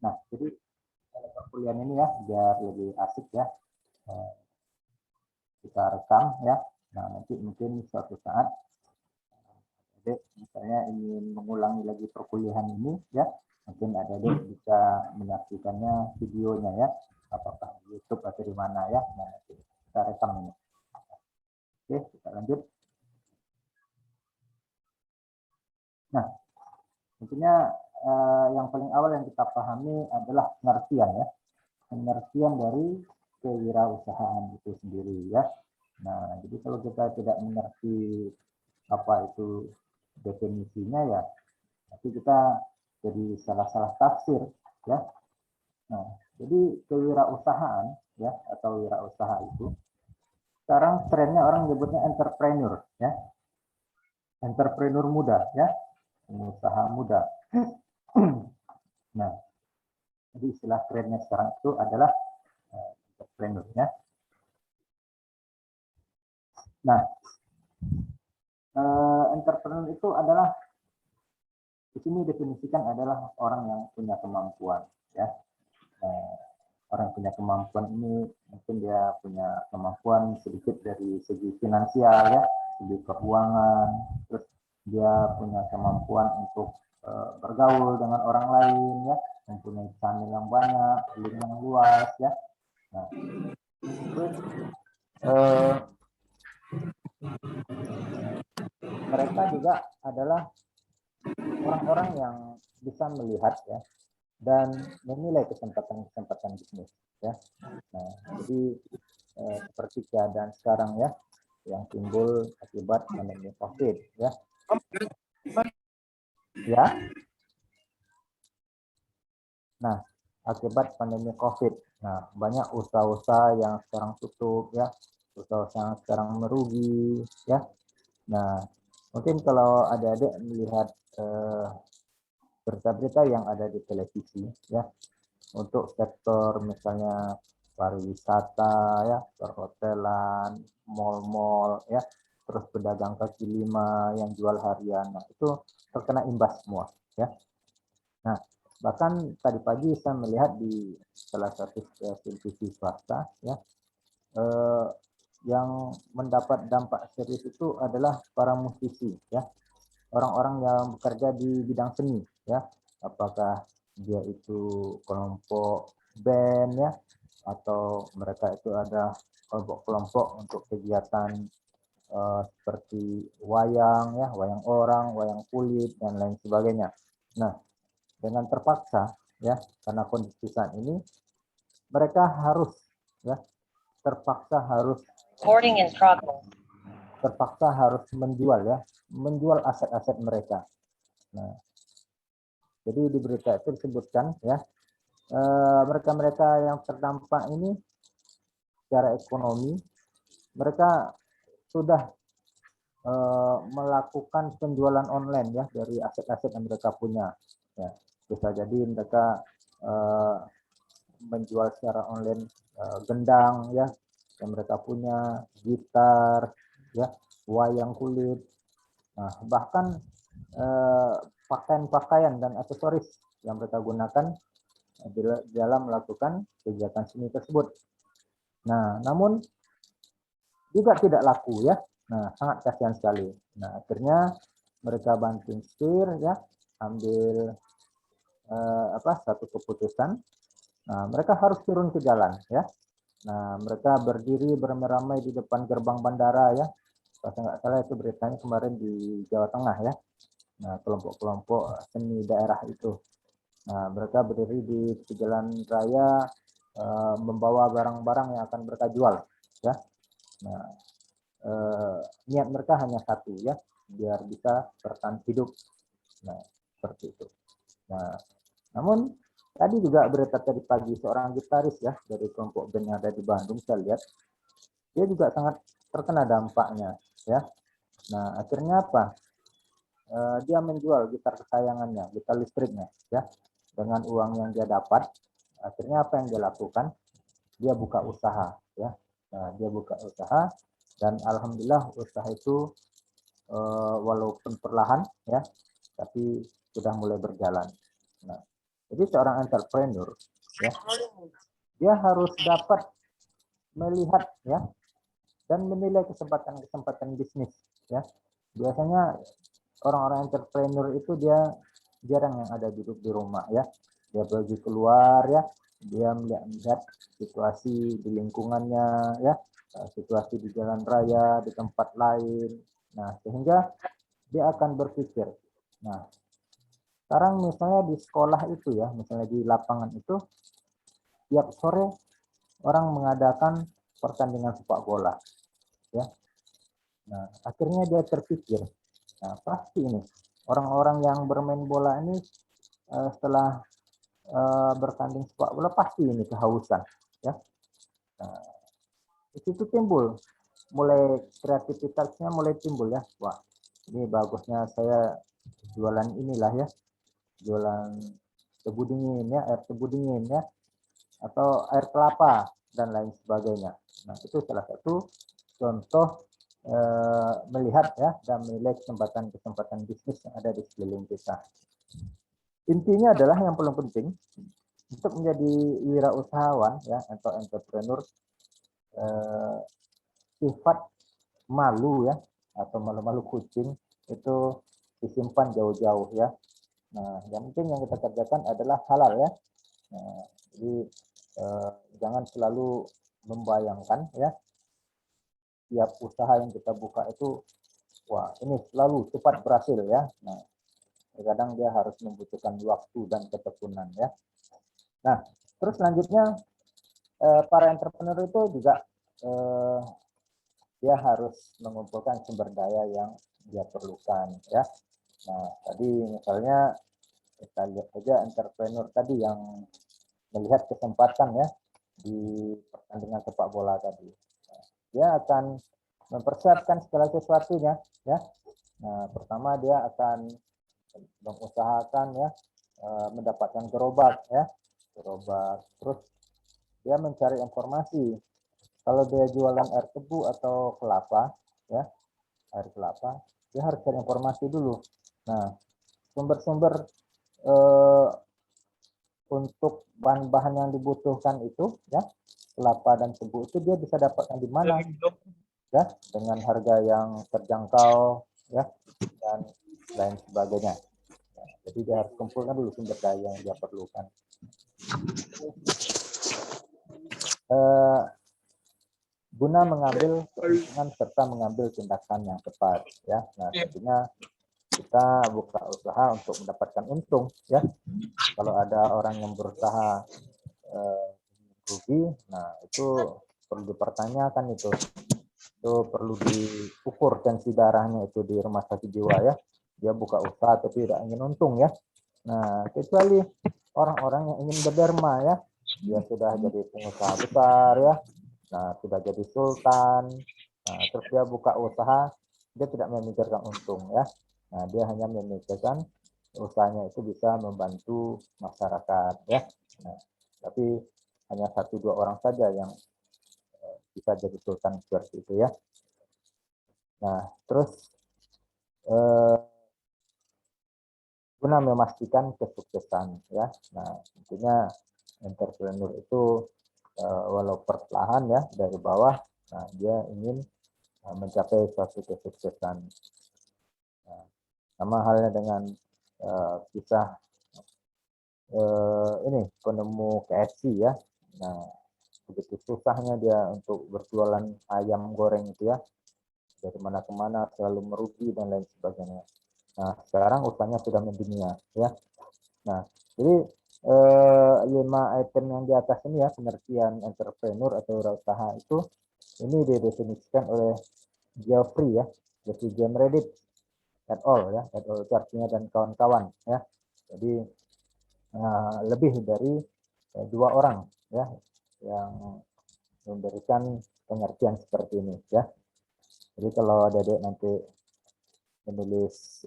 Nah, jadi perkuliahan ini ya biar lebih asik ya, kita rekam ya. Nah, nanti mungkin suatu saat adik misalnya ingin mengulangi lagi perkuliahan ini ya, mungkin adik bisa menyaksikannya videonya ya, apakah di YouTube atau di mana ya. Nah, nanti kita rekam ini. Oke, kita lanjut. Nah, tentunya yang paling awal yang kita pahami adalah pengertian ya, pengertian dari kewirausahaan itu sendiri ya. Nah, jadi kalau kita tidak mengerti apa itu definisinya ya, nanti kita jadi salah-salah tafsir ya. Nah, jadi kewirausahaan ya atau wirausaha itu sekarang trennya orang nyebutnya entrepreneur ya, entrepreneur muda ya, pengusaha muda. Nah, jadi istilah trennya sekarang itu adalah entrepreneur ya. Nah, entrepreneur itu adalah di sini definisikan adalah orang yang punya kemampuan ya. Orang punya kemampuan ini mungkin dia punya kemampuan sedikit dari segi finansial ya, segi keuangan, terus dia punya kemampuan untuk bergaul dengan orang lain ya, mempunyai channel yang banyak, link yang luas ya. Nah, terus mereka juga adalah orang-orang yang bisa melihat ya dan menilai kesempatan-kesempatan bisnis ya. Nah, jadi seperti keadaan sekarang ya yang timbul akibat pandemi COVID ya. Ya. Nah, akibat pandemi COVID. Nah, banyak usaha-usaha yang sekarang tutup ya, usaha-usaha yang sekarang merugi ya. Nah, mungkin kalau adik-adik melihat berita-berita yang ada di televisi ya, untuk sektor misalnya pariwisata ya, perhotelan, mal-mal ya, terus pedagang kaki lima yang jual harian, nah itu terkena imbas semua ya. Nah, bahkan tadi pagi saya melihat di salah satu stasiun TV swasta ya, yang mendapat dampak serius itu adalah para musisi ya, orang-orang yang bekerja di bidang seni ya, apakah dia itu kelompok band ya, atau mereka itu ada kelompok-kelompok untuk kegiatan seperti wayang ya, wayang orang, wayang kulit dan lain sebagainya. Nah, dengan terpaksa ya, karena kondisi saat ini mereka harus ya, terpaksa harus menjual ya, menjual aset-aset mereka. Nah, jadi di berita itu disebutkan ya, mereka-mereka yang terdampak ini secara ekonomi, mereka sudah melakukan penjualan online ya dari aset-aset yang mereka punya. Ya, bisa jadi mereka menjual secara online gendang ya yang mereka punya, gitar ya, wayang kulit. Nah, bahkan pakaian-pakaian dan aksesoris yang mereka gunakan dalam melakukan kegiatan seni tersebut. Nah, namun juga tidak laku ya. Nah, sangat kasihan sekali. Nah, akhirnya mereka banting setir ya, ambil satu keputusan. Nah, mereka harus turun ke jalan ya. Nah, mereka berdiri beramai-ramai di depan gerbang bandara ya. Kalau nggak salah itu beritanya kemarin di Jawa Tengah ya. Nah, kelompok-kelompok seni daerah itu. Nah, mereka berdiri di jalan raya membawa barang-barang yang akan mereka jual ya. Nah, niat mereka hanya satu ya, biar bisa bertahan hidup. Nah, seperti itu. Nah, namun tadi juga berita tadi pagi seorang gitaris ya dari kelompok band yang ada di Bandung, saya lihat dia juga sangat terkena dampaknya ya. Nah, akhirnya apa? Dia menjual gitar kesayangannya, gitar listriknya ya. Dengan uang yang dia dapat, akhirnya apa yang dia lakukan? Dia buka usaha ya. Nah, dia buka usaha dan alhamdulillah usaha itu walaupun perlahan ya, tapi sudah mulai berjalan. Nah, Jadi seorang entrepreneur ya, dia harus dapat melihat ya dan menilai kesempatan-kesempatan bisnis ya. Biasanya orang-orang entrepreneur itu dia jarang yang ada duduk di rumah ya. Dia pergi keluar ya, dia melihat situasi di lingkungannya ya, situasi di jalan raya, di tempat lain. Nah, sehingga dia akan berpikir. Nah, sekarang misalnya di sekolah itu ya, misalnya di lapangan itu, tiap sore orang mengadakan pertandingan sepak bola ya. Nah, akhirnya dia terpikir, nah pasti ini orang-orang yang bermain bola ini setelah bertanding sepak bola pasti ini kehausan ya. Nah, di situ timbul mulai kreativitasnya mulai timbul ya. Wah, ini bagusnya saya jualan inilah ya, jualan tebu dingin ya, air tebu dingin ya, atau air kelapa dan lain sebagainya. Nah, itu salah satu contoh melihat ya dan menilai kesempatan-kesempatan bisnis yang ada di sekeliling kita. Intinya adalah yang paling penting untuk menjadi wirausahawan ya atau entrepreneur, sifat malu ya atau malu-malu kucing itu disimpan jauh-jauh ya. Nah, yang penting yang kita kerjakan adalah halal ya. Nah, jadi jangan selalu membayangkan ya tiap usaha yang kita buka itu wah ini selalu cepat berhasil ya. Nah, kadang dia harus membutuhkan waktu dan ketekunan ya. Nah, terus selanjutnya para entrepreneur itu juga dia harus mengumpulkan sumber daya yang dia perlukan ya. Nah, tadi misalnya kita lihat saja entrepreneur tadi yang melihat kesempatan ya di pertandingan sepak bola tadi. Nah, dia akan mempersiapkan segala sesuatunya ya. Nah, pertama dia akan mengusahakan ya mendapatkan gerobak ya, gerobak. Terus dia mencari informasi. Kalau dia jualan air tebu atau kelapa ya, air kelapa, dia harus cari informasi dulu. Nah, sumber-sumber untuk bahan-bahan yang dibutuhkan itu ya, kelapa dan tebu itu dia bisa dapatkan di mana ya, dengan harga yang terjangkau ya dan lain sebagainya. Nah, jadi dia harus kumpulkan dulu sumber daya yang dia perlukan. Guna mengambil keuntungan serta mengambil tindakan yang tepat ya. Nah, tentunya kita buka usaha untuk mendapatkan untung ya. Kalau ada orang yang berusaha rugi, nah itu perlu dipertanyakan itu perlu diukur tensi darahnya itu di rumah sakit jiwa ya. Dia buka usaha tapi tidak ingin untung ya. Nah, kecuali orang-orang yang ingin berderma ya, dia sudah jadi pengusaha besar ya, nah sudah jadi sultan, nah terus dia buka usaha, dia tidak memikirkan untung ya, nah dia hanya memikirkan usahanya itu bisa membantu masyarakat ya. Nah, tapi hanya 1-2 orang saja yang bisa jadi sultan seperti itu ya. Nah, terus guna memastikan kesuksesan ya. Nah, tentunya entrepreneur itu walau perlahan ya dari bawah, nah dia ingin mencapai suatu kesuksesan. Nah, sama halnya dengan kisah ini penemu KFC ya. Nah, begitu susahnya dia untuk berjualan ayam goreng itu ya, dari mana ke mana selalu merugi dan lain sebagainya. Nah, sekarang usahanya sudah mendunia ya. Nah, jadi 5 item yang di atas ini ya, pengertian entrepreneur atau wirausaha itu ini didefinisikan oleh Geoffrey ya, Geoffrey James Reddit et al ya, et al artinya dan kawan-kawan ya. Jadi lebih dari 2 orang ya yang memberikan pengertian seperti ini ya. Jadi kalau adik-adik nanti menulis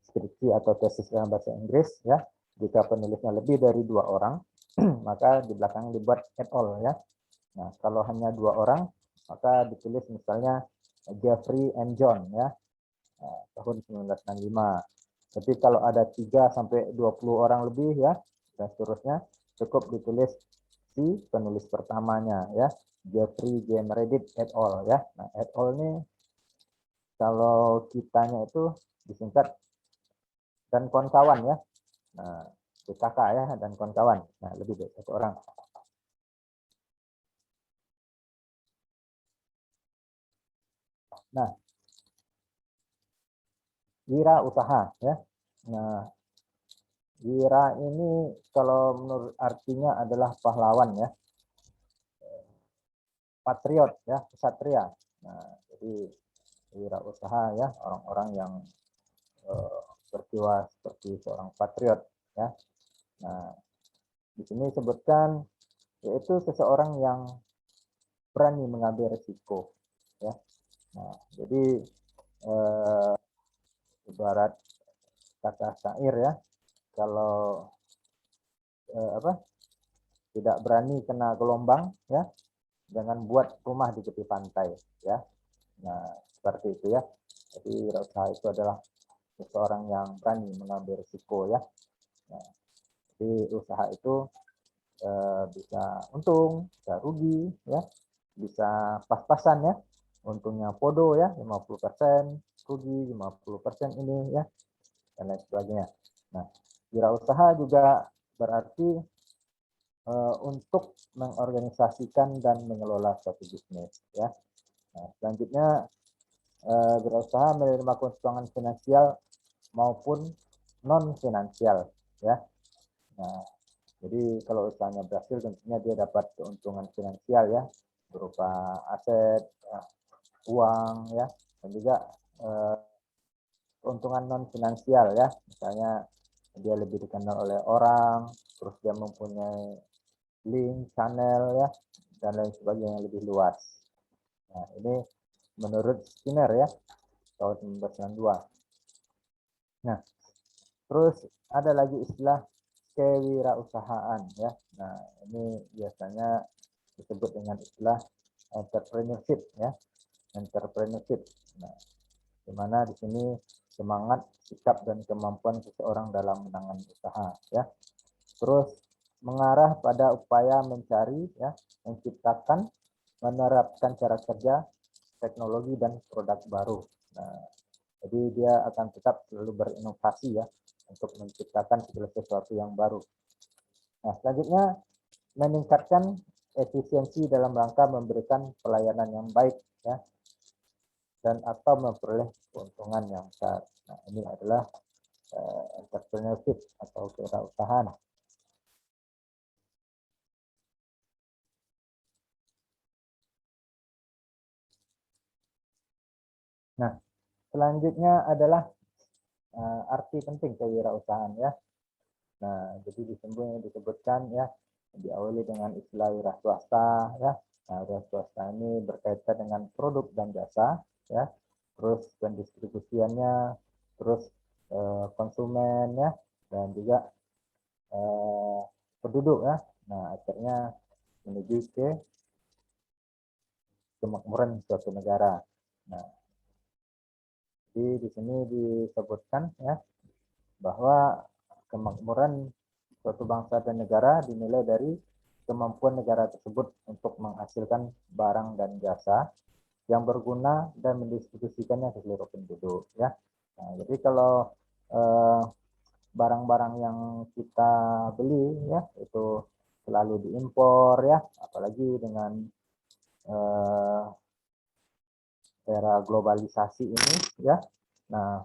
skripsi atau tesis dalam bahasa Inggris ya, jika penulisnya lebih dari 2 orang maka di belakang dibuat et al ya. Nah, kalau hanya 2 orang maka ditulis misalnya Jeffrey and John ya, tahun 1965. Tapi kalau ada 3 sampai 20 orang lebih ya dan seterusnya, cukup ditulis si penulis pertamanya ya, Jeffrey J. Meredith et al. Ya. Nah, et al. Ini kalau kitanya itu disingkat dan kawan-kawan ya. Nah, BKK ya dan kawan-kawan. Nah, lebih dari 1 orang. Nah, wira usaha ya. Nah, wira ini kalau menurut artinya adalah pahlawan ya, patriot ya, kesatria. Nah, jadi wira usaha ya, orang-orang yang berjiwa seperti seorang patriot ya. Nah, di sini disebutkan yaitu seseorang yang berani mengambil risiko ya. Nah, jadi ibarat kata syair ya, kalau tidak berani kena gelombang ya, jangan buat rumah di tepi pantai ya. Nah, seperti itu ya. Jadi wirausaha itu adalah seseorang yang berani mengambil risiko ya. Nah, jadi usaha itu bisa untung, bisa rugi ya, bisa pas-pasan ya. Untungnya podo ya, 50%, rugi 50% ini ya, dan lain sebagainya. Nah, wirausaha juga berarti untuk mengorganisasikan dan mengelola suatu bisnis ya. Nah, selanjutnya berusaha menerima keuntungan finansial maupun non finansial ya. Nah, jadi kalau usahanya berhasil tentunya dia dapat keuntungan finansial ya, berupa aset, ya, uang ya, dan juga keuntungan non finansial ya, misalnya dia lebih dikenal oleh orang, terus dia mempunyai link, channel ya, dan lain sebagainya yang lebih luas. Nah, ini menurut Skinner ya, tahun 1992. Nah, terus ada lagi istilah kewirausahaan ya. Nah, ini biasanya disebut dengan istilah entrepreneurship ya, entrepreneurship. Nah, di mana di sini semangat, sikap dan kemampuan seseorang dalam menangani usaha ya. Terus mengarah pada upaya mencari ya, menciptakan, menerapkan cara kerja, teknologi dan produk baru. Nah, jadi dia akan tetap selalu berinovasi ya untuk menciptakan segala sesuatu yang baru. Nah, selanjutnya meningkatkan efisiensi dalam rangka memberikan pelayanan yang baik ya, dan atau memperoleh keuntungan yang besar. Nah, ini adalah entrepreneurship atau kewirausahaan. Nah, selanjutnya adalah arti penting kewirausahaan ya. Nah, jadi disebutkan ya, diawali dengan istilah wira swasta ya. Nah, wira swasta ini berkaitan dengan produk dan jasa ya, terus pendistribusiannya, terus konsumen ya, dan juga penduduk ya. Nah, akhirnya menuju ke kemakmuran suatu negara. Nah, jadi di sini disebutkan ya bahwa kemakmuran suatu bangsa dan negara dinilai dari kemampuan negara tersebut untuk menghasilkan barang dan jasa yang berguna dan mendistribusikannya ke seluruh penduduk ya. Nah, jadi kalau barang-barang yang kita beli ya itu selalu diimpor ya, apalagi dengan era globalisasi ini ya. Nah,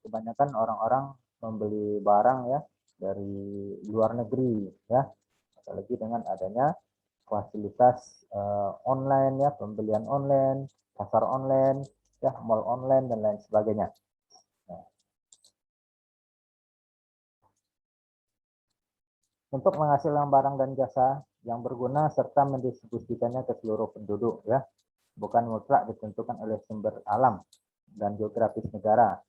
kebanyakan orang-orang membeli barang ya dari luar negeri ya, apalagi dengan adanya fasilitas online ya, pembelian online, pasar online ya, mall online dan lain sebagainya. Nah, untuk menghasilkan barang dan jasa yang berguna serta mendistribusikannya ke seluruh penduduk ya, bukan mutlak ditentukan oleh sumber alam dan geografis negara,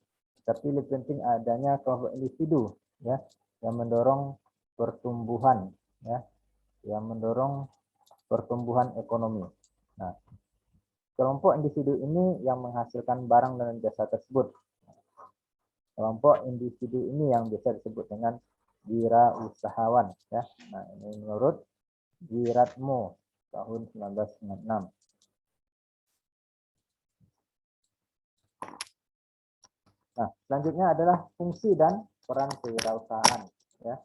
tapi lebih penting adanya kelompok individu ya yang mendorong pertumbuhan ya, yang mendorong pertumbuhan ekonomi. Nah, kelompok individu ini yang menghasilkan barang dan jasa tersebut. kelompok individu ini yang biasa disebut dengan wirausahawan ya. Nah, ini menurut Wiratmo tahun 1996. Nah, selanjutnya adalah fungsi dan peran kewirausahaan ya.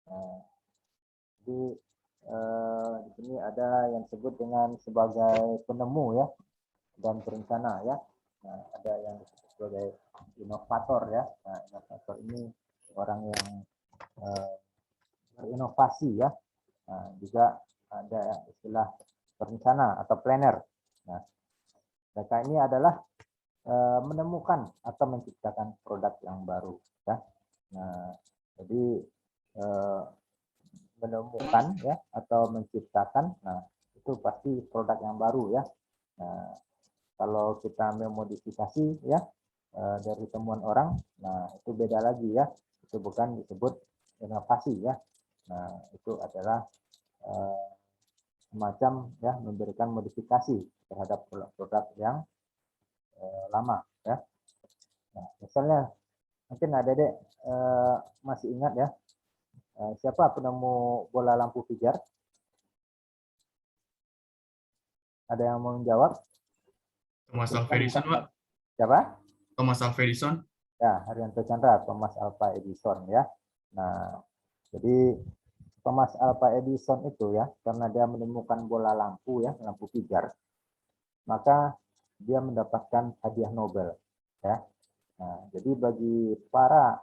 Nah, di sini ada yang disebut dengan sebagai penemu ya dan berencana ya. Nah, ada yang disebut sebagai inovator ya. Nah, inovator ini orang yang berinovasi ya. Nah, juga ada istilah perencana atau planner. Nah, mereka ini adalah menemukan atau menciptakan produk yang baru ya. Nah, jadi menemukan ya atau menciptakan, nah itu pasti produk yang baru ya. Nah, kalau kita memodifikasi ya dari temuan orang, nah itu beda lagi ya, itu bukan disebut inovasi ya. Nah, itu adalah semacam ya memberikan modifikasi terhadap produk-produk yang lama ya. Nah, misalnya mungkin Adik masih ingat ya, siapa penemu bola lampu pijar? Ada yang mau menjawab? Thomas Alva Edison, Pak. Siapa? Thomas Alva Edison. Ya, Haryanto Chandra, Thomas Alva Edison ya. Nah, jadi Thomas Alva Edison itu ya, karena dia menemukan bola lampu ya, lampu pijar, maka dia mendapatkan hadiah Nobel ya. Nah, jadi bagi para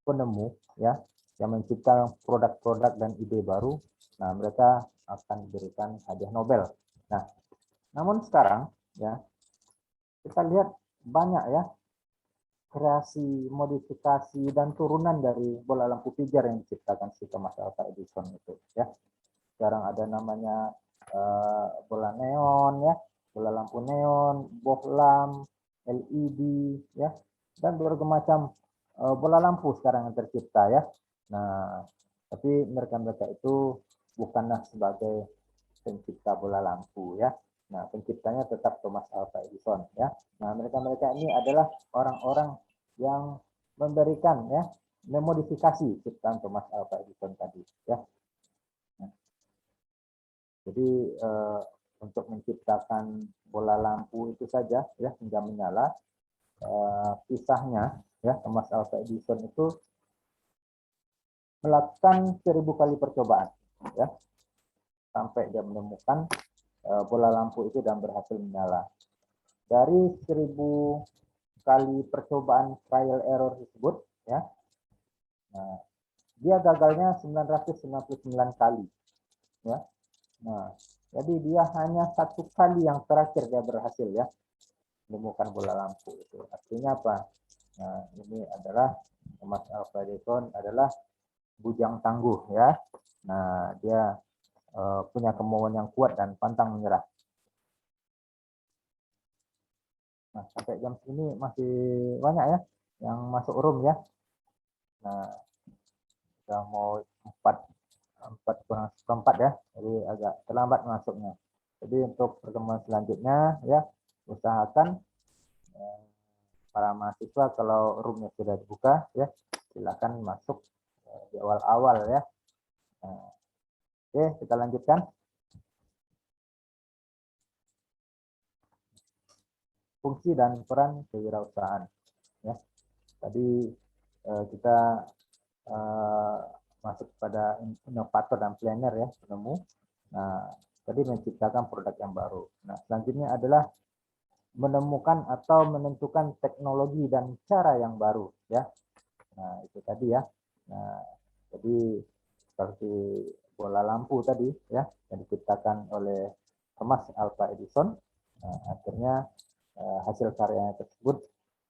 penemu ya yang menciptakan produk-produk dan ide baru, nah mereka akan diberikan hadiah Nobel. Nah, namun sekarang ya kita lihat banyak ya kreasi, modifikasi dan turunan dari bola lampu pijar yang diciptakan si Thomas Alva Edison itu ya. Sekarang ada namanya bola neon ya, bola lampu neon, bohlam, LED ya, dan berbagai macam bola lampu sekarang yang tercipta ya. Nah, tapi mereka-mereka itu bukanlah sebagai pencipta bola lampu ya. Nah, penciptanya tetap Thomas Alva Edison ya. Nah, mereka-mereka ini adalah orang-orang yang memberikan ya, memodifikasi ciptaan Thomas Alva Edison tadi ya. Nah, jadi untuk menciptakan bola lampu itu saja ya hingga menyala, kisahnya ya Thomas Alva Edison itu melakukan 1000 kali percobaan ya sampai dia menemukan bola lampu itu dan berhasil menyala. Dari 1000 kali percobaan trial error tersebut ya, nah, dia gagalnya 999 kali ya. Nah, jadi dia hanya 1 kali yang terakhir dia berhasil ya menemukan bola lampu itu. Artinya apa? Nah, ini adalah Thomas Alva Edison adalah bujang tangguh ya. Nah, dia punya kemauan yang kuat dan pantang menyerah. Nah, sampai jam segini masih banyak ya yang masuk room ya. Nah, sudah mau 4 kurang seperempat ya, jadi agak terlambat masuknya. Jadi untuk pertemuan selanjutnya ya, usahakan para mahasiswa kalau roomnya sudah dibuka ya, silakan masuk di awal-awal ya. Nah, oke, kita lanjutkan. Fungsi dan peran kewirausahaan. Ya, tadi kita masuk pada inovator dan planner ya, penemu. Nah, tadi menciptakan produk yang baru. Nah, selanjutnya adalah menemukan atau menentukan teknologi dan cara yang baru ya. Nah, itu tadi ya. Nah, jadi seperti bola lampu tadi ya yang diciptakan oleh Thomas Alva Edison. Nah, akhirnya hasil karyanya tersebut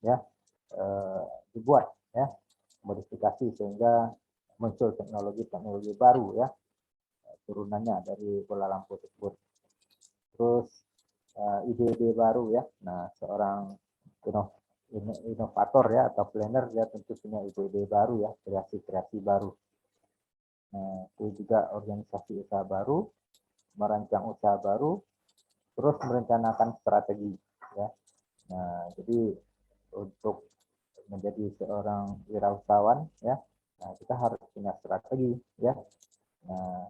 ya dibuat ya modifikasi sehingga muncul teknologi baru ya turunannya dari bola lampu tersebut. Terus ide-ide baru ya. Nah, seorang inovator ya atau planner dia tentu punya ide-ide baru ya, kreasi-kreasi baru. Nah, itu juga organisasi usaha baru, merancang usaha baru, terus merencanakan strategi ya. Nah, jadi untuk menjadi seorang wirausahawan ya, nah kita harus punya strategi ya. Nah,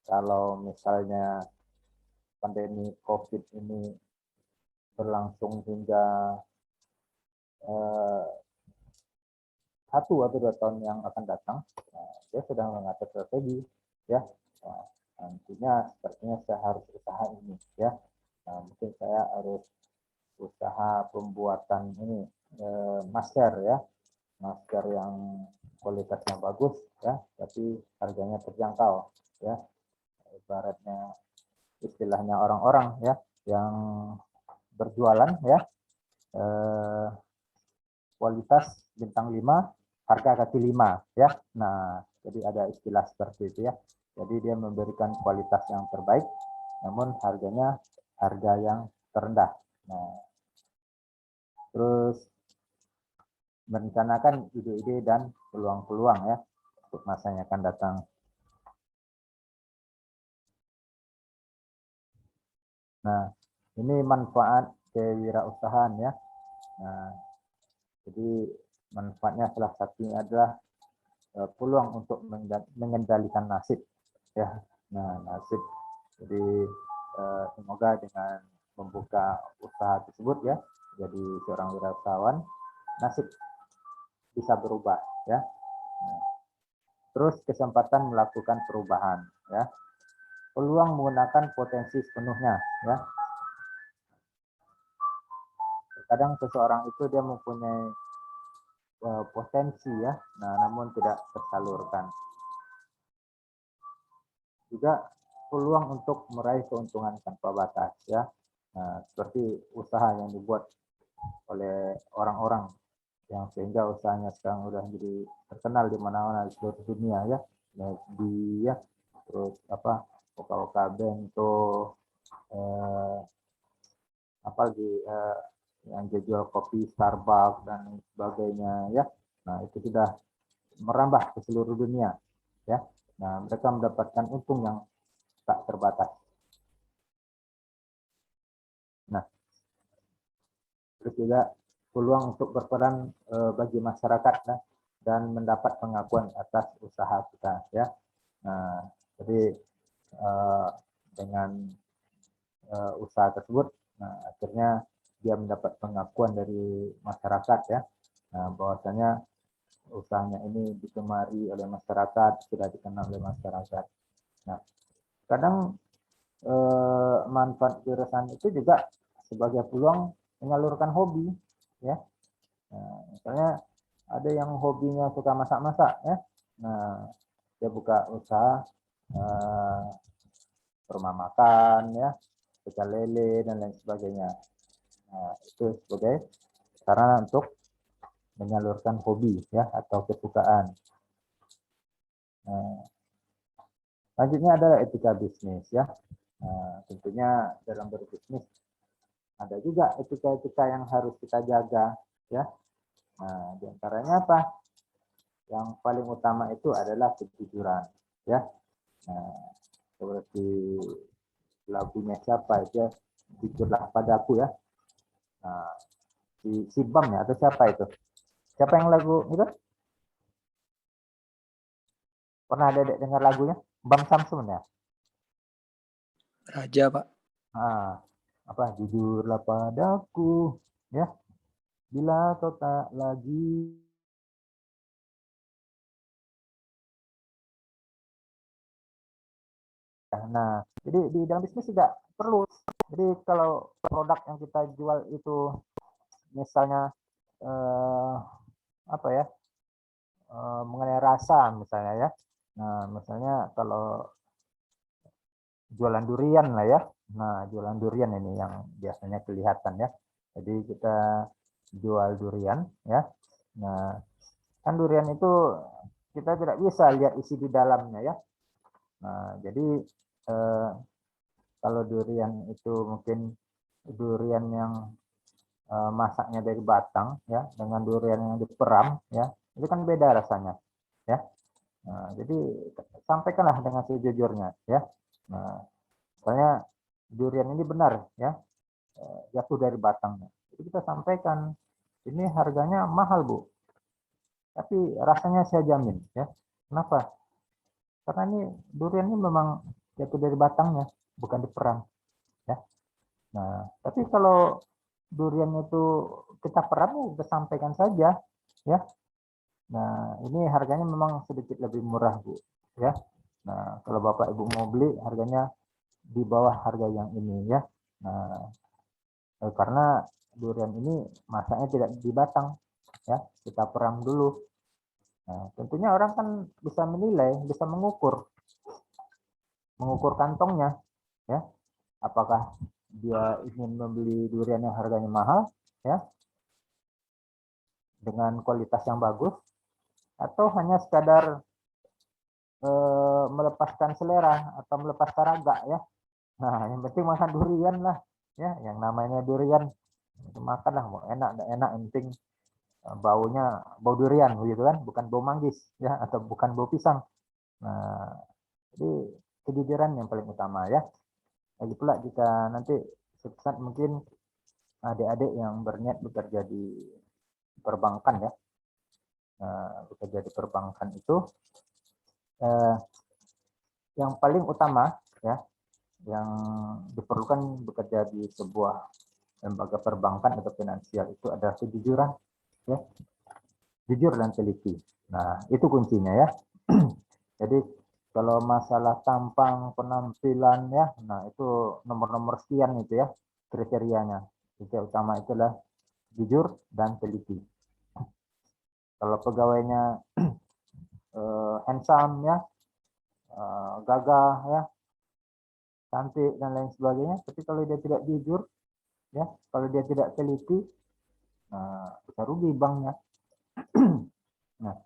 kalau misalnya pandemi COVID ini berlangsung hingga 1 atau 2 tahun yang akan datang, nah, dia sedang mengatur strategi ya. Nah, nantinya sepertinya saya harus usaha ini ya. Nah, mungkin saya harus usaha pembuatan ini masker ya, masker yang kualitasnya bagus ya, tapi harganya terjangkau ya. Ibaratnya istilahnya orang-orang ya yang berjualan ya, kualitas bintang 5, harga kaki 5 ya. Nah, jadi ada istilah seperti itu ya. Jadi dia memberikan kualitas yang terbaik, namun harganya harga yang terendah. Nah, terus merencanakan ide-ide dan peluang-peluang ya untuk masa yang akan datang. Nah, ini manfaat kewirausahaan ya. Nah, jadi manfaatnya salah satunya adalah peluang untuk mengendalikan nasib ya. Nah, nasib. Jadi semoga dengan membuka usaha tersebut ya, jadi seorang wirausahawan, nasib bisa berubah ya. Terus kesempatan melakukan perubahan ya. Peluang menggunakan potensi sepenuhnya ya. Kadang seseorang itu dia mempunyai potensi ya, nah namun tidak tersalurkan. Juga peluang untuk meraih keuntungan tanpa batas ya. Nah, seperti usaha yang dibuat oleh orang-orang yang sehingga usahanya sekarang udah jadi terkenal di mana-mana di seluruh dunia ya. Di ya, terus apa Oka-Oka Bento, apalagi yang jual kopi Starbucks dan sebagainya ya. Nah, itu sudah merambah ke seluruh dunia ya. Nah, mereka mendapatkan untung yang tak terbatas. Nah, terus juga peluang untuk berperan bagi masyarakat ya, dan mendapat pengakuan atas usaha kita ya. Nah, jadi dengan usaha tersebut, nah akhirnya dia mendapat pengakuan dari masyarakat ya. Nah, bahwasanya usahanya ini digemari oleh masyarakat, sudah dikenal oleh masyarakat. Nah, kadang manfaat wirausahaan itu juga sebagai peluang menyalurkan hobi ya. Nah, misalnya ada yang hobinya suka masak-masak ya. Nah, dia buka usaha rumah makan ya, pecel lele dan lain sebagainya. Nah, itu sebagai sarana untuk menyalurkan hobi ya atau kesukaan. Nah, selanjutnya adalah etika bisnis ya. Nah, tentunya dalam berbisnis ada juga etika-etika yang harus kita jaga ya. Nah, diantaranya apa? Yang paling utama itu adalah kejujuran ya. Nah, seperti lagunya siapa itu ya, jujurlah padaku ya. Nah, si Bam ya atau siapa itu? Siapa yang lagu itu? Pernah ada dengar lagunya? Bam Samsun ya? Raja, Pak. Ah, apa? Jujurlah padaku ya. Bila kau tak lagi Nah, jadi di dalam bisnis juga perlu. Jadi kalau produk yang kita jual itu misalnya apa ya, mengenai rasa misalnya ya. Nah, misalnya kalau jualan durian lah ya. Nah, jualan durian ini yang biasanya kelihatan ya. Jadi kita jual durian ya. Nah, kan durian itu kita tidak bisa lihat isi di dalamnya ya. Nah, jadi kalau durian itu mungkin durian yang masaknya dari batang ya dengan durian yang diperam ya, itu kan beda rasanya ya. Nah, jadi sampaikanlah dengan sejujurnya ya. Nah, misalnya durian ini benar ya, jatuh dari batangnya. Jadi kita sampaikan ini harganya mahal Bu. Tapi rasanya saya jamin ya. Kenapa? Karena ini durian ini memang jatuh dari batangnya, bukan diperang ya. Nah, tapi kalau durian itu kita perang, kita sampaikan saja ya. Nah, ini harganya memang sedikit lebih murah, Bu ya. Nah, kalau Bapak Ibu mau beli harganya di bawah harga yang ini ya. Nah, karena durian ini masaknya tidak di batang ya, kita perang dulu. Nah, tentunya orang kan bisa menilai, bisa mengukur kantongnya ya, apakah dia ingin membeli durian yang harganya mahal ya, dengan kualitas yang bagus, atau hanya sekadar melepaskan selera atau melepas raga ya. Nah, yang penting makan durian lah ya, yang namanya durian makan lah, mau enak enggak enak, yang penting baunya bau durian begitu kan, bukan bau manggis ya, atau bukan bau pisang. Nah, jadi kejujuran yang paling utama ya. Lagi pula jika nanti sukses mungkin adik-adik yang berniat bekerja di perbankan ya, bekerja di perbankan itu yang paling utama ya, yang diperlukan bekerja di sebuah lembaga perbankan atau finansial itu adalah kejujuran ya, jujur dan teliti. Nah, itu kuncinya ya. Jadi kalau masalah tampang, penampilan ya, nah itu nomor-nomor sekian itu ya kriterianya. Yang utama itulah jujur dan teliti. Kalau pegawainya handsome ya, gagah ya, cantik dan lain sebagainya, tapi kalau dia tidak jujur ya, kalau dia tidak teliti, nah bisa rugi banknya. Nah,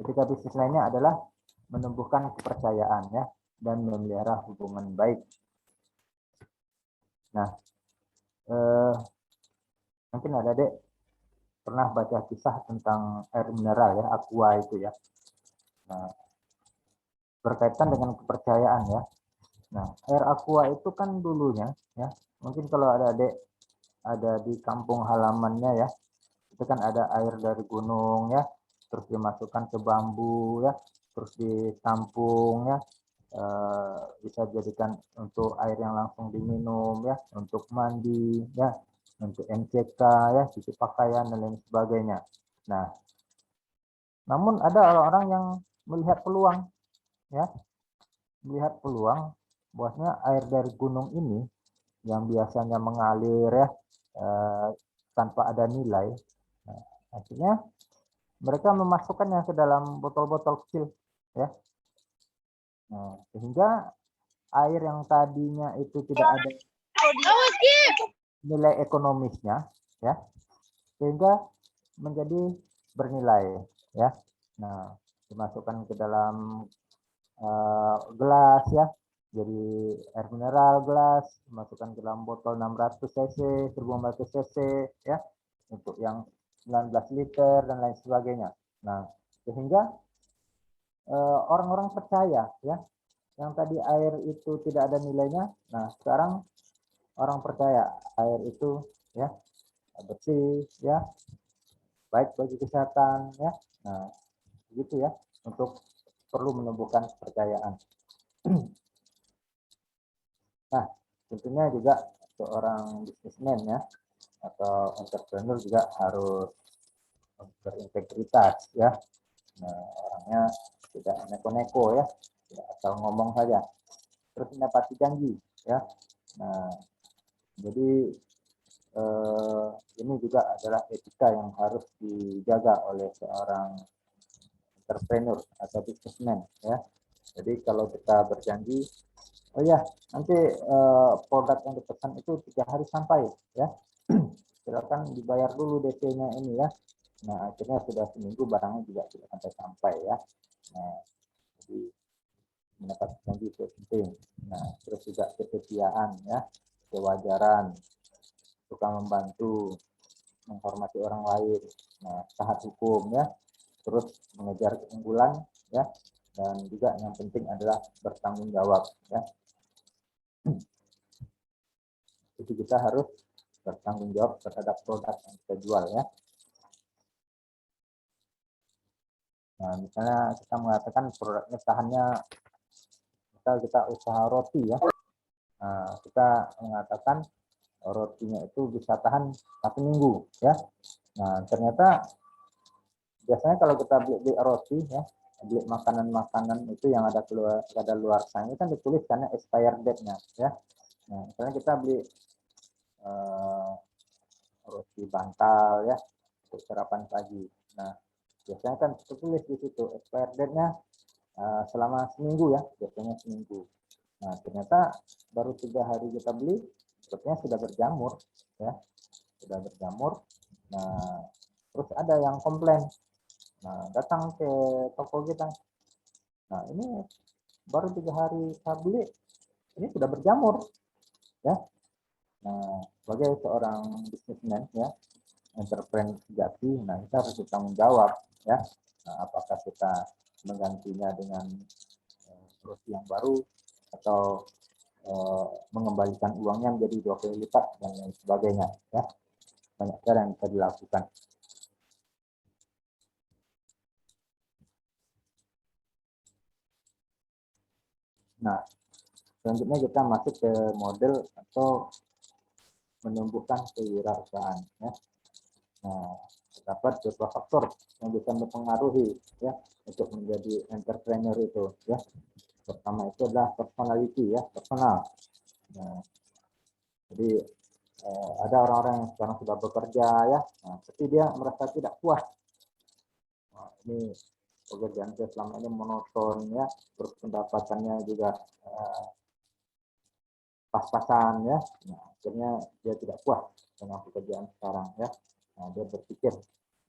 etika bisnis lainnya adalah menumbuhkan kepercayaan ya, dan memelihara hubungan baik. Nah, mungkin ada dek pernah baca kisah tentang air mineral ya, aqua itu ya. Nah, berkaitan dengan kepercayaan ya. Nah, air aqua itu kan dulunya ya, mungkin kalau ada dek ada di kampung halamannya ya, itu kan ada air dari gunung ya, terus dimasukkan ke bambu ya, terus ditampung ya, bisa dijadikan untuk air yang langsung diminum ya, untuk mandi ya, untuk MCK ya, cuci pakaian dan lain sebagainya. Nah, namun ada orang-orang yang melihat peluang ya, melihat peluang bahwasanya air dari gunung ini yang biasanya mengalir ya, tanpa ada nilai. Nah, akhirnya mereka memasukkannya ke dalam botol-botol kecil ya. Nah, sehingga air yang tadinya itu tidak ada nilai ekonomisnya ya, sehingga menjadi bernilai ya. Nah, dimasukkan ke dalam gelas ya, jadi air mineral gelas, dimasukkan ke dalam botol 600 cc, 1500 cc ya, untuk yang 19 liter dan lain sebagainya. Nah, sehingga orang-orang percaya ya, yang tadi air itu tidak ada nilainya, nah sekarang orang percaya air itu ya bersih ya, baik bagi kesehatan ya. Nah, gitu ya, untuk perlu menumbuhkan kepercayaan. Nah, tentunya juga seorang bisnismen ya, atau entrepreneur juga harus berintegritas ya. Nah, orangnya tidak neko-neko ya, tidak asal ngomong saja, terus mendapati janji ya. Nah, jadi ini juga adalah etika yang harus dijaga oleh seorang entrepreneur atau businessman ya. Jadi kalau kita berjanji, oh ya nanti produk yang dipesan itu 3 hari sampai ya, silakan dibayar dulu DP-nya ini ya. Nah, akhirnya sudah seminggu barangnya juga tidak sampai ya. Nah, jadi mendapat janji itu penting. Nah, terus juga kesetiaan ya, kewajaran, suka membantu, menghormati orang lain, nah taat hukum ya, terus mengejar keunggulan ya, dan juga yang penting adalah bertanggung jawab ya. Jadi kita harus bertanggung jawab terhadap produk yang kita jual ya. Nah, misalnya kita mengatakan produknya bahannya, misal kita usaha roti ya. Nah, kita mengatakan rotinya itu bisa tahan 1 minggu ya. Nah, ternyata biasanya kalau kita beli roti ya, beli makanan-makanan itu yang ada luar sana kan ditulis karena expired date-nya ya. Nah, misalnya kita beli roti bantal ya untuk sarapan pagi. Nah, biasanya kan tertulis di situ expired date-nya selama seminggu ya, biasanya seminggu. Nah, ternyata baru 3 hari kita beli, rotinya sudah berjamur ya, sudah berjamur. Nah, terus ada yang komplain. Nah, datang ke toko kita. Nah, ini baru 3 hari saya beli, ini sudah berjamur ya. Nah, sebagai seorang bisnismen ya, entrepreneur sejati, nah kita harus bertanggung jawab ya. Nah, apakah kita menggantinya dengan roti yang baru atau mengembalikan uangnya menjadi 2 kali lipat dan lain sebagainya ya. Banyak cara yang bisa dilakukan. Nah, selanjutnya kita masuk ke model atau menumbuhkan kewirausahaan ya. Nah, terdapat beberapa faktor yang bisa mempengaruhi ya untuk menjadi entrepreneur itu ya. Pertama itu adalah personality ya, personal. Nah, jadi ada orang-orang yang sekarang sudah bekerja ya, nah, tapi dia merasa tidak puas. Nah, ini pekerjaan saya selama ini monoton ya, terus pendapatannya juga pas-pasan ya. Nah, akhirnya dia tidak puas dengan pekerjaan sekarang ya. Nah, dia berpikir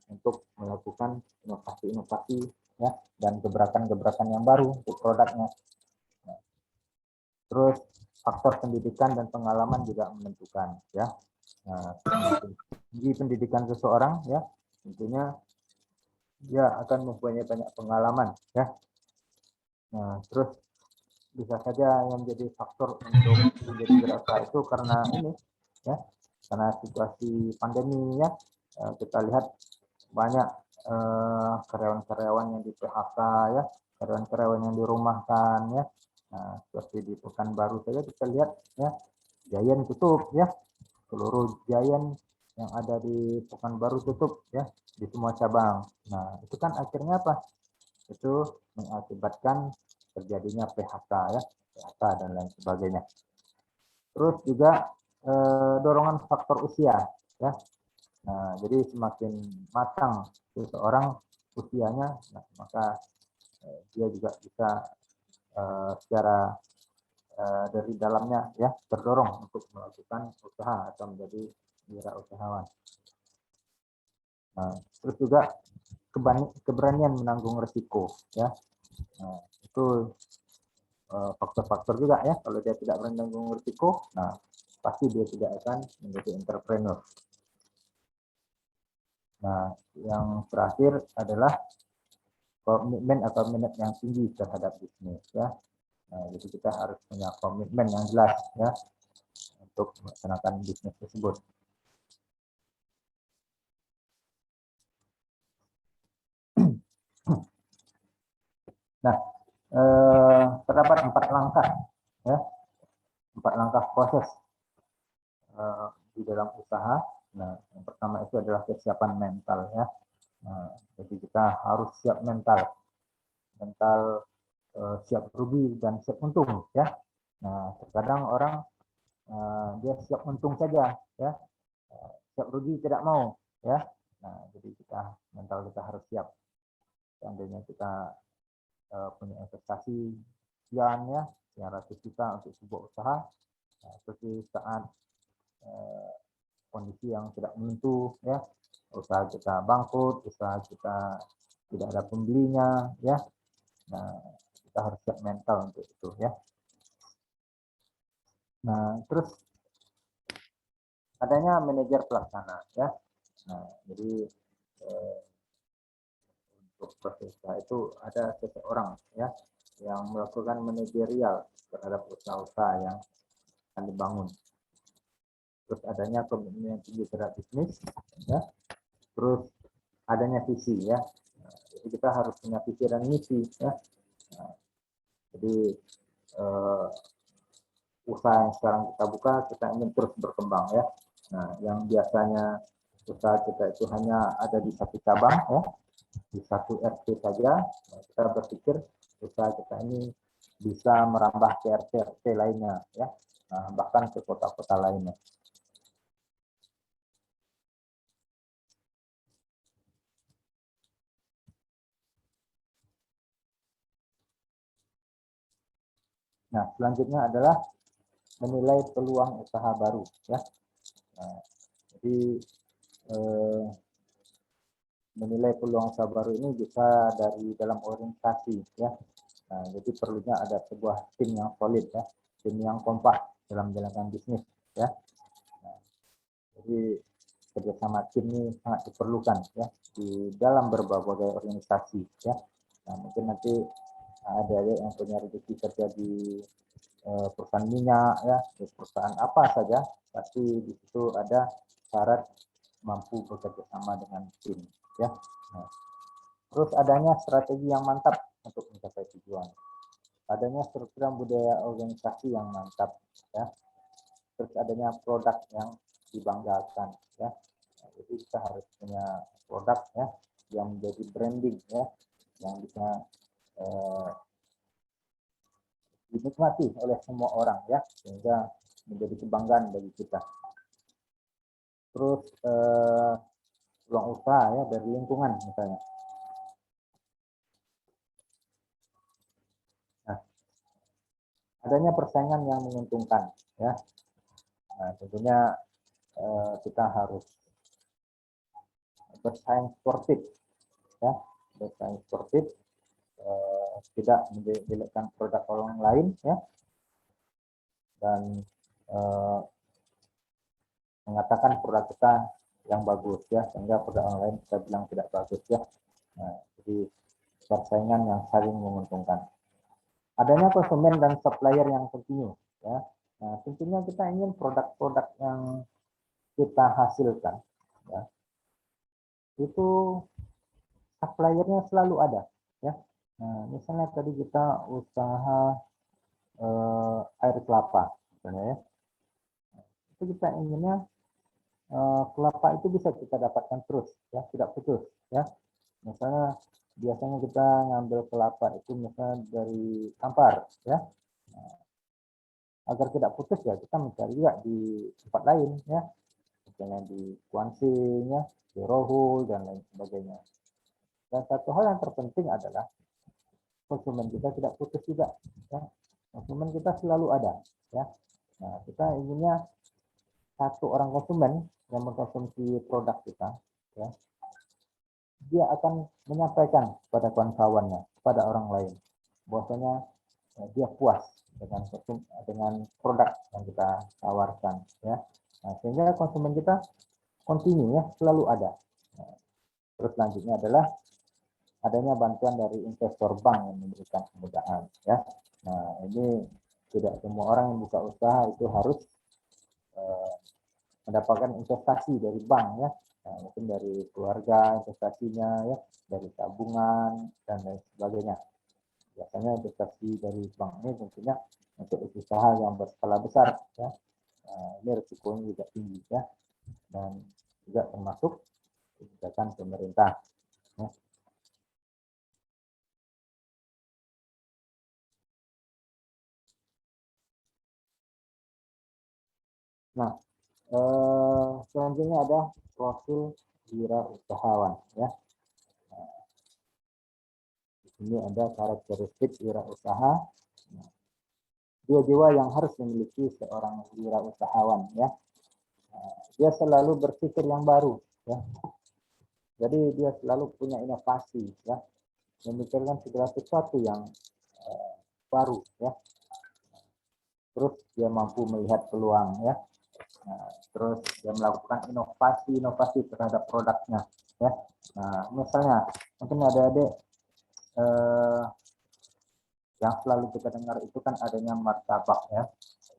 untuk melakukan inovasi-inovasi ya dan gebrakan-gebrakan yang baru untuk produknya. Nah, terus faktor pendidikan dan pengalaman juga menentukan ya. Nah, tinggi pendidikan seseorang ya, tentunya dia akan mempunyai banyak pengalaman ya. Nah, terus bisa saja yang menjadi faktor untuk menjadi wirausaha itu karena ini ya, karena situasi pandemi ya. Kita lihat banyak karyawan-karyawan yang di PHK ya, karyawan-karyawan yang dirumahkan ya. Nah, seperti di Pekanbaru saja kita lihat ya, Giant tutup ya, seluruh Giant yang ada di Pekanbaru tutup ya, di semua cabang. Nah, itu kan akhirnya apa? Itu mengakibatkan terjadinya PHK ya, PHK dan lain sebagainya. Terus juga dorongan faktor usia ya. Nah, jadi semakin matang seseorang usianya, nah, maka dia juga bisa secara dari dalamnya ya terdorong untuk melakukan usaha atau menjadi wirausahawan. Nah, terus juga keberanian menanggung risiko ya. Nah, itu faktor-faktor juga ya. Kalau dia tidak berani menanggung risiko, nah pasti dia tidak akan menjadi entrepreneur. Nah, yang terakhir adalah komitmen atau minat yang tinggi terhadap bisnis ya. Nah, jadi kita harus punya komitmen yang jelas ya untuk melaksanakan bisnis tersebut. Nah, terdapat 4 langkah ya, 4 langkah proses di dalam usaha. Nah, yang pertama itu adalah kesiapan mental ya. Nah, jadi kita harus siap mental, siap rugi dan siap untung ya. Nah, terkadang orang dia siap untung saja ya, siap rugi tidak mau ya. Nah, jadi mental kita harus siap. Seandainya kita punya investasi sekian ya, yang ratus juta untuk sebuah usaha, nah, seperti saat kondisi yang tidak menentu ya, usaha kita bangkrut, usaha kita tidak ada pembelinya ya. Nah, kita harus siap mental untuk itu ya. Nah, terus adanya manajer pelaksana ya. Nah, jadi untuk proses itu ada seseorang ya yang melakukan manajerial terhadap usaha-usaha yang akan dibangun. Terus adanya komitmen yang tinggi terhadap bisnis ya. Terus adanya visi ya. Nah, Jadi kita harus punya pikiran misi ya. Nah, jadi usaha yang sekarang kita buka, kita ingin terus berkembang ya. Nah, yang biasanya usaha kita itu hanya ada di satu cabang ya, di satu RT saja. Nah, kita berpikir usaha kita ini bisa merambah ke RT lainnya ya, nah, bahkan ke kota-kota lainnya. Nah, selanjutnya adalah menilai peluang usaha baru ya. Nah, jadi menilai peluang usaha baru ini bisa dari dalam orientasi ya. Nah, jadi perlunya ada sebuah tim yang solid ya, tim yang kompak dalam menjalankan bisnis ya. Nah, jadi kerjasama tim ini sangat diperlukan ya di dalam berbagai organisasi ya. Nah, mungkin nanti ada yang punya rezeki kerja di perusahaan minyak ya, di perusahaan apa saja, tapi di situ ada syarat mampu bekerja sama dengan tim ya. Nah, terus adanya strategi yang mantap untuk mencapai tujuan, adanya struktur budaya organisasi yang mantap ya, terus adanya produk yang dibanggakan ya. Nah, jadi kita harus punya produk ya yang menjadi branding ya, yang bisa dinikmati oleh semua orang ya, sehingga menjadi kebanggaan bagi kita. Terus peluang usaha ya dari lingkungan misalnya. Nah, adanya persaingan yang menguntungkan ya. Nah, tentunya kita harus bersaing sportif ya, bersaing sportif, tidak menjelekkan produk orang lain ya, dan mengatakan produk kita yang bagus ya, sehingga produk orang lain kita bilang tidak bagus ya. Nah, jadi persaingan yang saling menguntungkan. Adanya konsumen dan supplier yang kontinu ya. Nah, tentunya kita ingin produk-produk yang kita hasilkan ya, itu suppliernya selalu ada ya. Nah, misalnya tadi kita usaha air kelapa misalnya ya, itu kita inginnya kelapa itu bisa kita dapatkan terus ya, tidak putus ya. Misalnya biasanya kita ngambil kelapa itu misalnya dari Kampar ya. Nah, agar tidak putus ya kita mencari juga di tempat lain ya, misalnya di Kuansing ya, di Rohul dan lain sebagainya. Dan satu hal yang terpenting adalah konsumen kita tidak putus juga ya. Konsumen kita selalu ada ya. Nah, kita inginnya satu orang konsumen yang mengkonsumsi produk kita ya, dia akan menyampaikan kepada kawan-kawannya, kepada orang lain, bahwasanya dia puas dengan produk yang kita tawarkan ya. Nah, sehingga konsumen kita kontinu ya, selalu ada. Nah, terus selanjutnya adalah adanya bantuan dari investor bank yang memberikan kemudahan ya. Nah, ini tidak semua orang yang buka usaha itu harus mendapatkan investasi dari bank ya. Nah, mungkin dari keluarga investasinya ya, dari tabungan dan lain sebagainya. Biasanya investasi dari bank ini tentunya untuk usaha yang berskala besar ya. Nah, ini risikonya juga tinggi ya, dan juga termasuk kebijakan pemerintah ya. Nah, selanjutnya ada profil wirausahawan ya. Nah, di sini ada karakteristik wirausaha. Nah, dua jiwa yang harus dimiliki seorang wirausahawan ya. Nah, dia selalu berpikir yang baru ya. Jadi dia selalu punya inovasi ya, memikirkan segala sesuatu yang baru ya. Terus dia mampu melihat peluang ya. Nah, terus dia melakukan inovasi terhadap produknya ya. Nah, misalnya mungkin ada adik yang selalu kita dengar itu kan adanya martabak ya,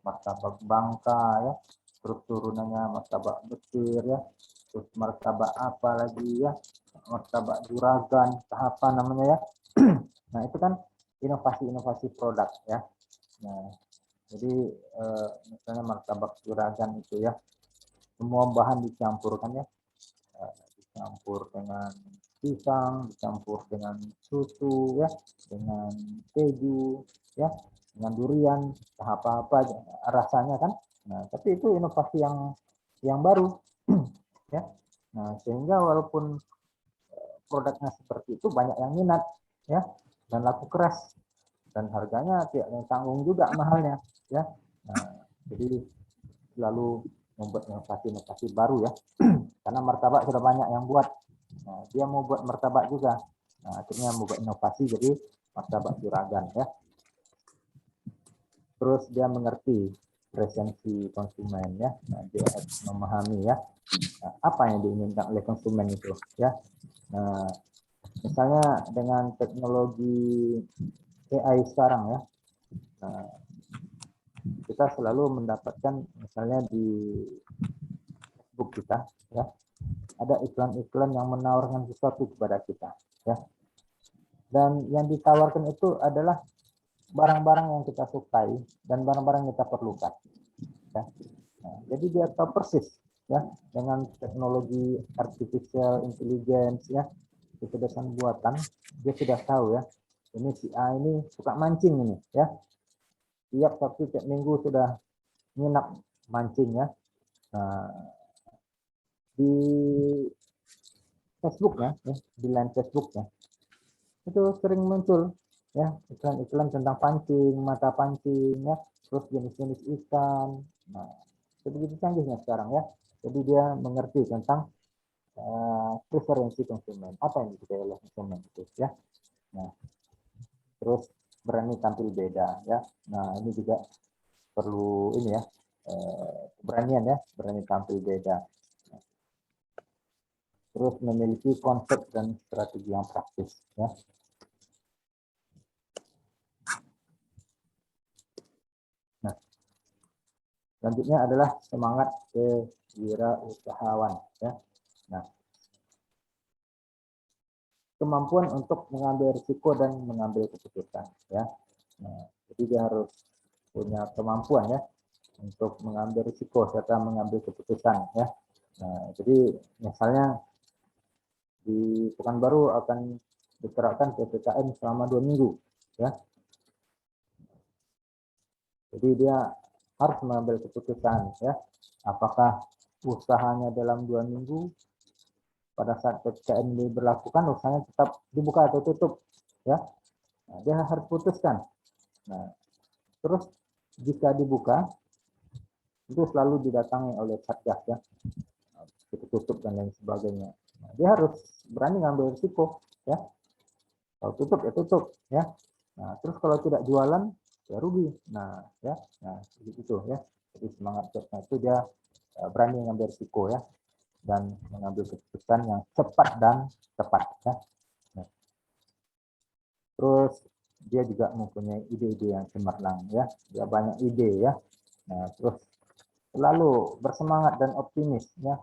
martabak Bangka ya, terus turunannya martabak Mesir ya, terus martabak apa lagi ya, martabak juragan, apa namanya ya. Nah itu kan inovasi-inovasi produk ya. Nah jadi misalnya martabak juragan itu ya, semua bahan dicampurkan ya, dicampur dengan pisang, dicampur dengan susu ya, dengan keju ya, dengan durian, apa-apa rasanya kan. Nah tapi itu inovasi yang baru ya. Nah sehingga walaupun produknya seperti itu banyak yang minat ya, dan laku keras, dan harganya tidak tanggung juga mahalnya ya. Nah jadi selalu membuat inovasi-inovasi baru ya, karena martabak sudah banyak yang buat. Nah, dia mau buat martabak juga. Nah, akhirnya membuat inovasi jadi martabak juragan ya. Terus dia mengerti presensi konsumen ya. Nah, dia harus memahami ya, nah, apa yang diinginkan oleh konsumen itu ya. Nah, misalnya dengan teknologi AI sekarang ya. Nah, kita selalu mendapatkan misalnya di Facebook kita ya, ada iklan-iklan yang menawarkan sesuatu kepada kita ya, dan yang ditawarkan itu adalah barang-barang yang kita sukai dan barang-barang yang kita perlukan ya. Nah, jadi dia tahu persis ya, dengan teknologi artificial intelligence ya, kecerdasan buatan, dia sudah tahu ya, ini si A ini suka mancing ini ya, tiap minggu sudah nginap mancing ya. Nah, di Facebooknya ya, di line Facebooknya itu sering muncul ya iklan-iklan tentang pancing, mata pancing ya, terus jenis-jenis ikan. Nah, begitu canggihnya sekarang ya. Jadi dia mengerti tentang preferensi konsumen, apa yang disukai oleh konsumen itu ya. Nah, terus berani tampil beda ya. Nah, ini juga perlu ini ya, keberanian ya, berani tampil beda. Terus memiliki konsep dan strategi yang praktis ya. Nah, selanjutnya adalah semangat kewirausahawan ya. Nah, kemampuan untuk mengambil risiko dan mengambil keputusan ya. Nah, jadi dia harus punya kemampuan ya untuk mengambil risiko serta mengambil keputusan ya. Nah, jadi misalnya di Pekanbaru akan diterapkan PPKM selama 2 minggu ya. Jadi dia harus mengambil keputusan ya, apakah usahanya dalam 2 minggu pada saat PPKM diberlakukan usahanya tetap dibuka atau tutup ya. Nah, dia harus putuskan. Nah, terus jika dibuka itu selalu didatangi oleh satgas ya, tutup dan lain sebagainya. Nah, dia harus berani ngambil risiko ya. Kalau tutup ya tutup ya. Nah, terus kalau tidak jualan ya rugi. Nah, ya. Nah, begitu ya. Jadi semangat itu dia berani ngambil risiko ya, dan mengambil keputusan yang cepat dan tepat ya. Nah, terus dia juga mempunyai ide-ide yang cemerlang ya. Dia banyak ide ya. Nah, terus selalu bersemangat dan optimis ya,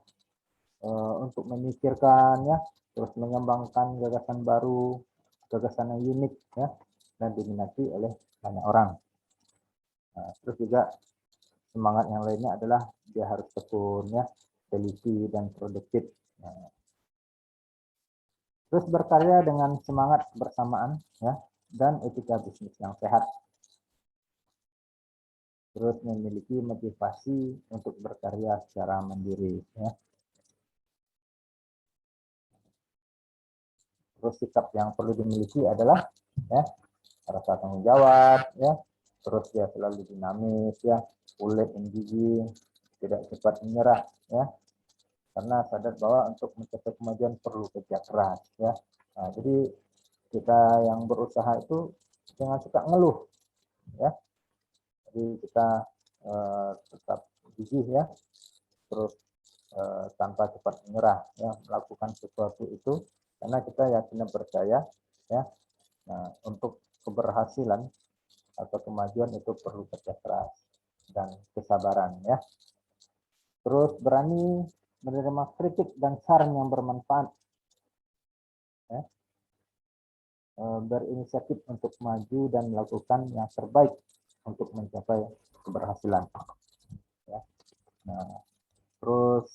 untuk memikirkan ya, terus mengembangkan gagasan baru, gagasan yang unik ya, dan diminati oleh banyak orang. Nah, terus juga semangat yang lainnya adalah dia harus tekun ya, teliti dan produktif. Nah, terus berkarya dengan semangat bersamaan ya, dan etika bisnis yang sehat. Terus memiliki motivasi untuk berkarya secara mandiri ya. Terus sikap yang perlu dimiliki adalah ya, rasa tanggung jawab ya, terus dia selalu dinamis ya, ulet dan gigih, tidak cepat menyerah ya, karena sadar bahwa untuk mencapai kemajuan perlu kerja keras ya. Nah, jadi kita yang berusaha itu jangan suka ngeluh ya, jadi kita tetap gigih ya, terus tanpa cepat menyerah ya, melakukan sesuatu itu karena kita yakin dan percaya ya. Nah, untuk keberhasilan atau kemajuan itu perlu kerja keras dan kesabaran ya. Terus berani menerima kritik dan saran yang bermanfaat, ya. Berinisiatif untuk maju dan melakukan yang terbaik untuk mencapai keberhasilan. Ya. Nah, terus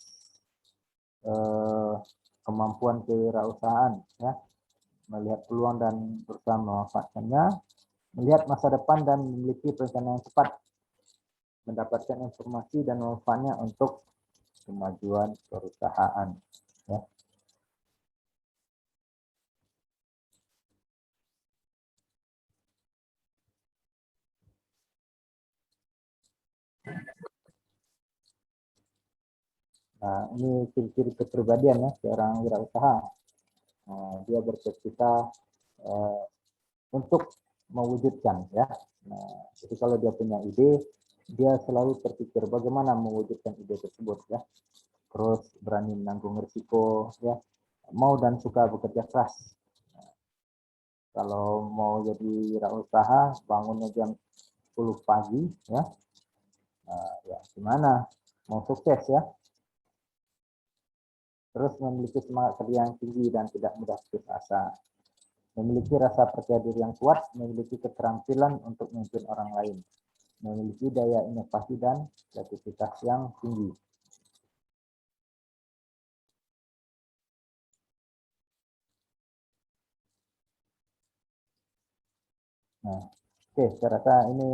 kemampuan kewirausahaan, ya, melihat peluang dan berusaha memanfaatkannya, melihat masa depan dan memiliki perencanaan yang cepat, mendapatkan informasi dan manfaatnya untuk kemajuan perusahaan. Ya. Nah, ini ciri-ciri kepribadian ya seorang wirausaha. Nah, dia bercita-cita untuk mewujudkan, ya. Nah, jadi kalau dia punya ide, dia selalu terpikir bagaimana mewujudkan ide tersebut, ya. Terus berani menanggung risiko, ya. Mau dan suka bekerja keras. Nah, kalau mau jadi wirausaha, bangunnya jam 10 pagi, ya. Nah, ya gimana? Mau sukses, ya. Terus memiliki semangat kerja yang tinggi dan tidak mudah putus asa. Memiliki rasa percaya diri yang kuat, memiliki keterampilan untuk memimpin orang lain, memiliki daya inovasi dan kreativitas yang tinggi. Nah, oke, saya rasa ini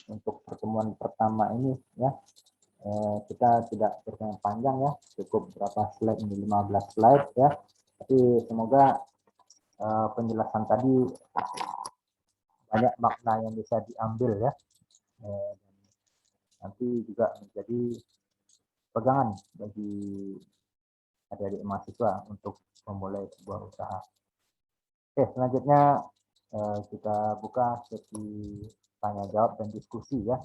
untuk pertemuan pertama ini, ya, kita tidak berpanjang, ya, cukup berapa slide ini, 15 slide, ya, tapi semoga penjelasan tadi banyak makna yang bisa diambil, ya, nanti juga menjadi pegangan bagi adik-adik mahasiswa untuk memulai sebuah usaha. Oke, selanjutnya kita buka sesi tanya jawab dan diskusi, ya.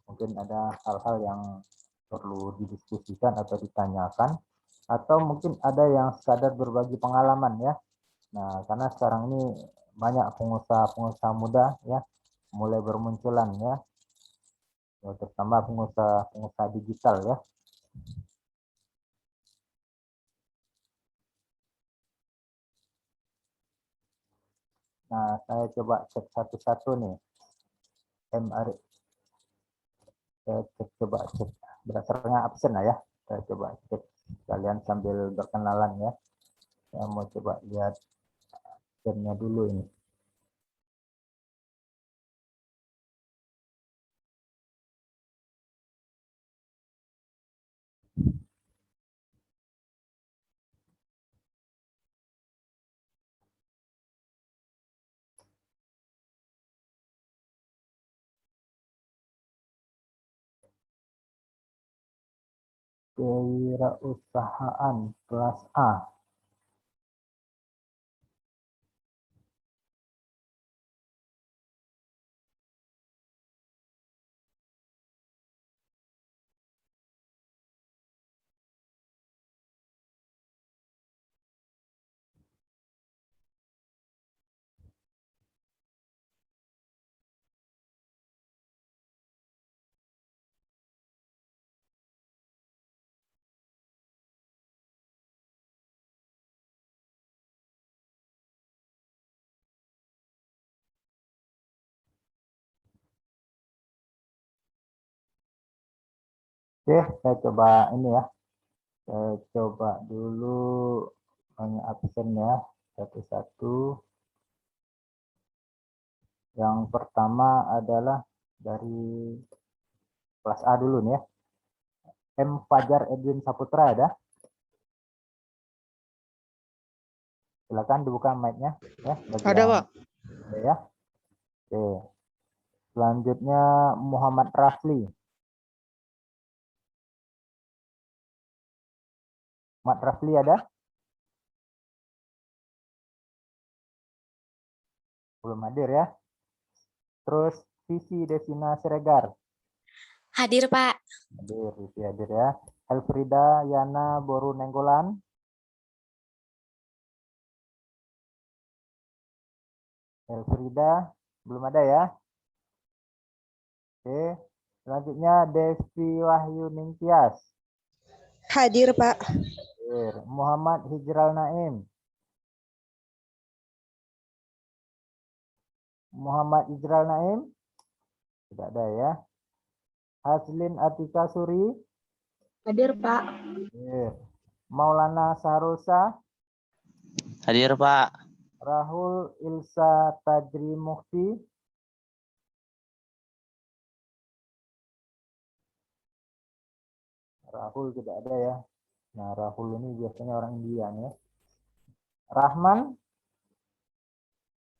Mungkin ada hal-hal yang perlu didiskusikan atau ditanyakan, atau mungkin ada yang sekadar berbagi pengalaman, ya. Nah, karena sekarang ini banyak pengusaha-pengusaha muda, ya, mulai bermunculan, ya, terutama pengusaha digital, ya. Nah, saya coba cek satu-satu nih. Saya coba cek berdasarkan absen lah, ya. Saya coba cek kalian sambil berkenalan, ya. Saya mau coba lihat absennya dulu ini. Kewirausahaan kelas A. Oke, saya coba ini, ya. Saya coba dulu banyak absen, ya, satu-satu. Yang pertama adalah dari kelas A dulu nih, ya. M. Fajar Edwin Saputra ada? Silakan dibuka mic-nya, ya. Ada, Pak. Ada, ya. Oke. Selanjutnya Muhammad Rafli. Muhammad Rafli ada? Belum hadir, ya. Terus Sisi Desina Siregar. Hadir, Pak. Hadir, Sisi hadir, ya. Elfrida Yana Boru Nenggolan. Elfrida belum ada, ya. Oke. Selanjutnya Devi Wahyu Ningtyas. Hadir, Pak. Hadir. Muhammad Hijral Naim. Muhammad Hijral Naim. Tidak ada ya. Haslin Atika Suri. Hadir, Pak. Hadir. Maulana Saharusa. Hadir, Pak. Rahul Ilsa Tajri Mufti. Rahul tidak ada ya. Nah, Rahul ini biasanya orang India nih ya. Rahman.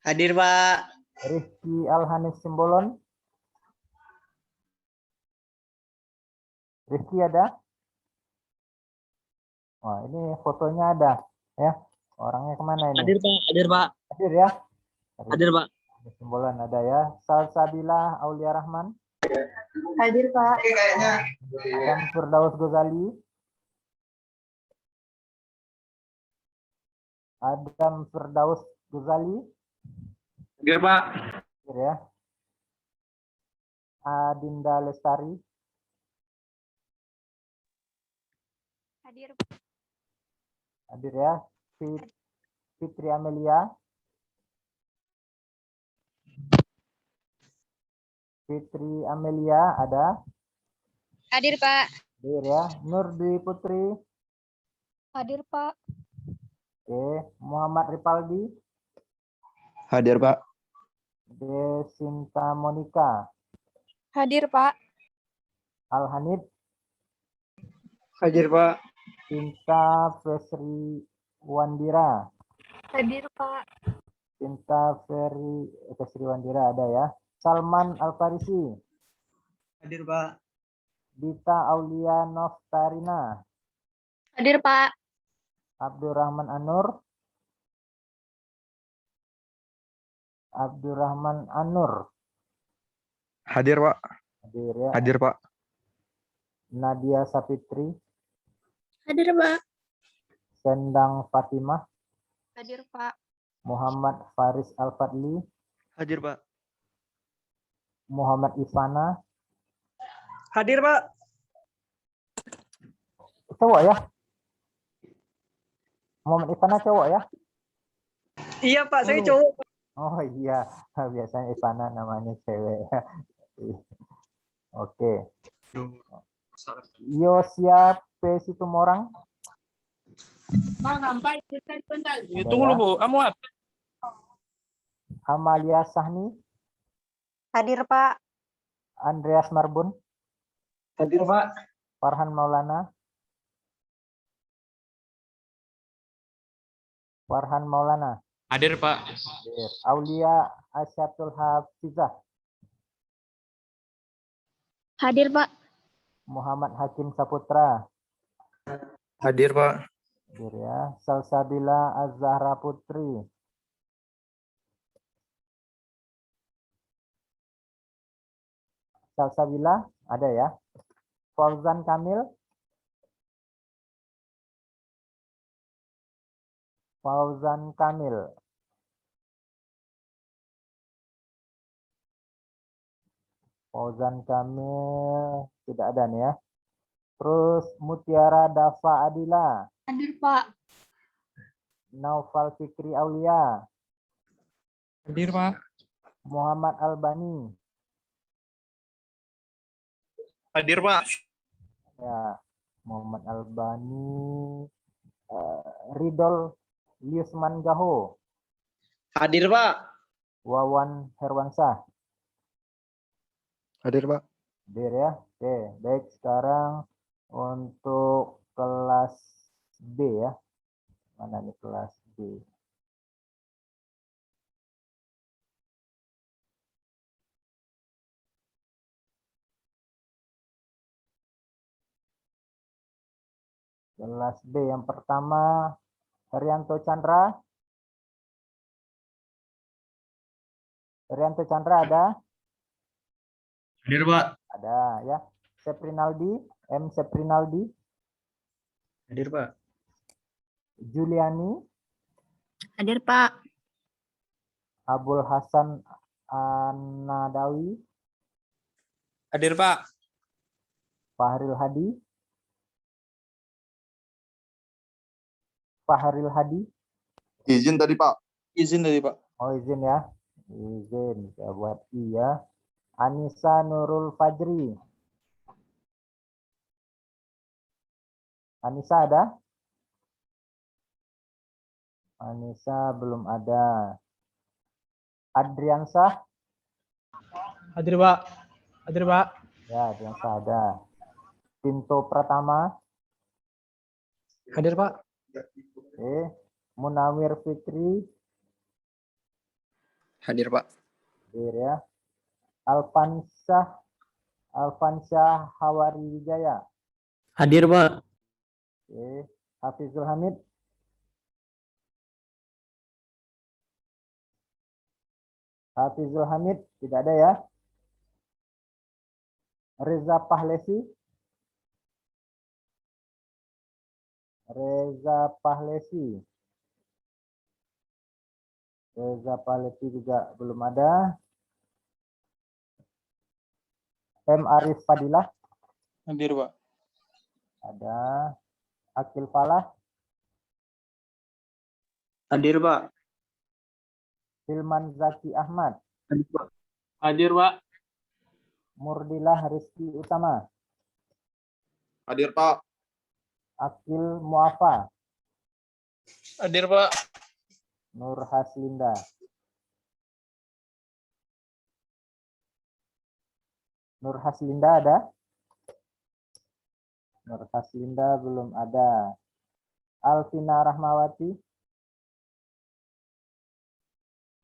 Hadir, Pak. Rizky Alhanis Simbolon. Rizky ada? Wah, ini fotonya ada ya. Orangnya kemana ini? Hadir, Pak. Hadir, Pak. Hadir ya? Hadir, Pak. Simbolan ada ya. Salsabila Aulia Rahman. Hadir, Pak. Adam Firdaus Ghazali. Adam Firdaus Ghazali. Hadir, Pak. Hadir ya. Adinda Lestari. Hadir. Hadir ya. Fitri Amelia. Fitri Amelia ada. Hadir, Pak. Hadir ya. Nur Dwi Putri. Hadir, Pak. Oke. Muhammad Ripaldi. Hadir, Pak. Desinta Monica. Hadir, Pak. Alhanid. Hadir, Pak. Cinta Fesri Wandira. Hadir, Pak. Cinta Fesri Wandira ada ya. Salman Al-Farisi. Hadir, Pak. Dita Aulia Noftarina. Hadir, Pak. Abdurrahman Anur. Abdurrahman Anur. Hadir, Pak. Hadir ya. Hadir, Pak. Nadia Sapitri. Hadir, Pak. Sendang Fatimah. Hadir, Pak. Muhammad Faris Al-Fadli. Hadir, Pak. Muhammad Ivana. Hadir, Pak. Cowok ya? Muhammad Ivana cowok ya? Iya, Pak. Saya cowok. Oh iya, biasanya Ivana namanya cewek. Oke. Yosia P. Situmorang. Tunggu lu, Bu. Amuat. Amalia Sahni. Hadir, Pak. Andreas Marbun. Hadir, Pak. Farhan Maulana. Farhan Maulana. Hadir, Pak. Hadir. Aulia Asyatul Hafizah. Hadir, Pak. Muhammad Hakim Saputra. Hadir, Pak. Hadir ya. Salsabila Az-Zahra Putri. Salsabila ada ya. Fauzan Kamil. Fauzan Kamil. Fauzan Kamil tidak ada nih ya. Terus Mutiara Dafa Adila. Hadir, Pak. Naufal Fikri Aulia. Hadir, Pak. Muhammad Albani. Hadir, Pak. Ya, Muhammad Albani. Ridol Liusman Gaho. Hadir, Pak. Wawan Herwansyah. Hadir, Pak. Hadir ya. Oke, baik sekarang untuk kelas B ya. Mana nih kelas B? Kelas B yang pertama Herianto Chandra. Herianto Chandra ada? Hadir, Pak. Ada ya. Seprinaldi, M Seprinaldi. Hadir, Pak. Juliani. Hadir, Pak. Abul Hasan Anadawi. Hadir, Pak. Fahril Hadi. Fahril Hadi. Izin tadi Pak. Izin tadi Pak. Oh izin ya. Izin. Saya buat I ya. Anissa Nurul Fajri. Anissa ada? Anissa belum ada. Adriansah. Hadir Pak. Hadir Pak. Ya, Adriansah ada. Pinto Pratama. Hadir Pak. Oke. Munawir Fikri. Hadir Pak. Hadir ya. Alfansyah Hawari Wijaya. Hadir Pak. Oke. Hafizul Hamid. Hafizul Hamid tidak ada ya. Reza Pahlesi. Reza Pahlesi. Reza Pahlesi juga belum ada. M. Arif Fadilah. Hadir Pak. Ada. Akil Falah. Hadir Pak. Hilman Zaki Ahmad. Hadir Pak. Murdilah Rizky Utama. Hadir Pak. Akil Muafa. Hadir Pak. Nur Haslinda. Nur Haslinda ada? Nur Haslinda belum ada. Alvina Rahmawati.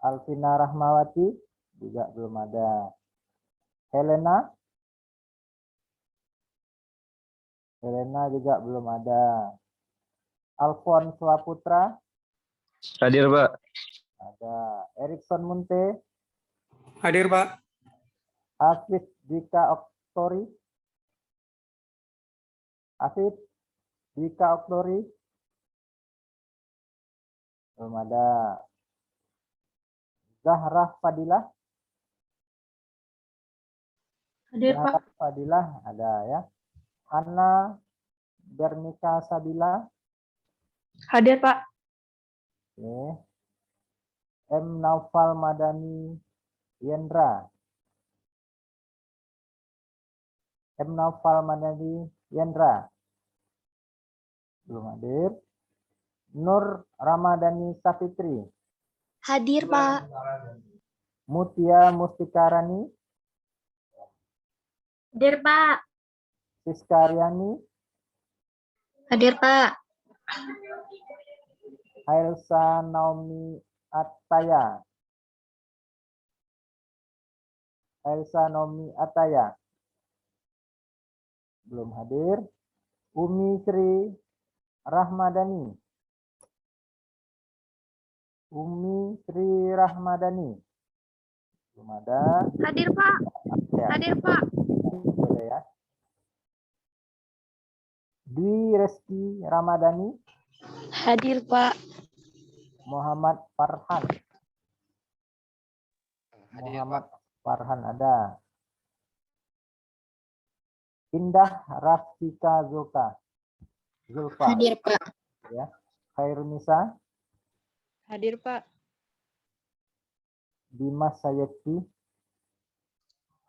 Alvina Rahmawati juga belum ada. Helena. Helena juga belum ada. Alfon Swaputra. Hadir Pak. Ada. Erikson Munte. Hadir Pak. Hafiz Dika Oktori. Hafiz Dika Oktori. Belum ada. Zahra Fadilah. Hadir Pak. Zahra Fadilah ada ya. Hana Bernika Sabila. Hadir Pak. Oke. M. Naufal Madani Yendra. M. Naufal Madani Yendra. Belum hadir. Nur Ramadhani Safitri. Hadir, Pak. Mutia Mustikarani. Hadir Pak. Siskaryani. Hadir, Pak. Ailsa Naomi Ataya. Ailsa Naomi Ataya. Belum hadir. Umi Sri Rahmadani. Umi Sri Rahmadani. Belum ada. Hadir, Pak. Ya, Hadir, Pak. boleh ya. Dwi Reski Ramadhani. Hadir, Pak. Muhammad Farhan. Muhammad Farhan ada. Indah Rafika Zulfa. Hadir, Pak. Ya. Khairunisa. Hadir Pak. Dimas Sayeti.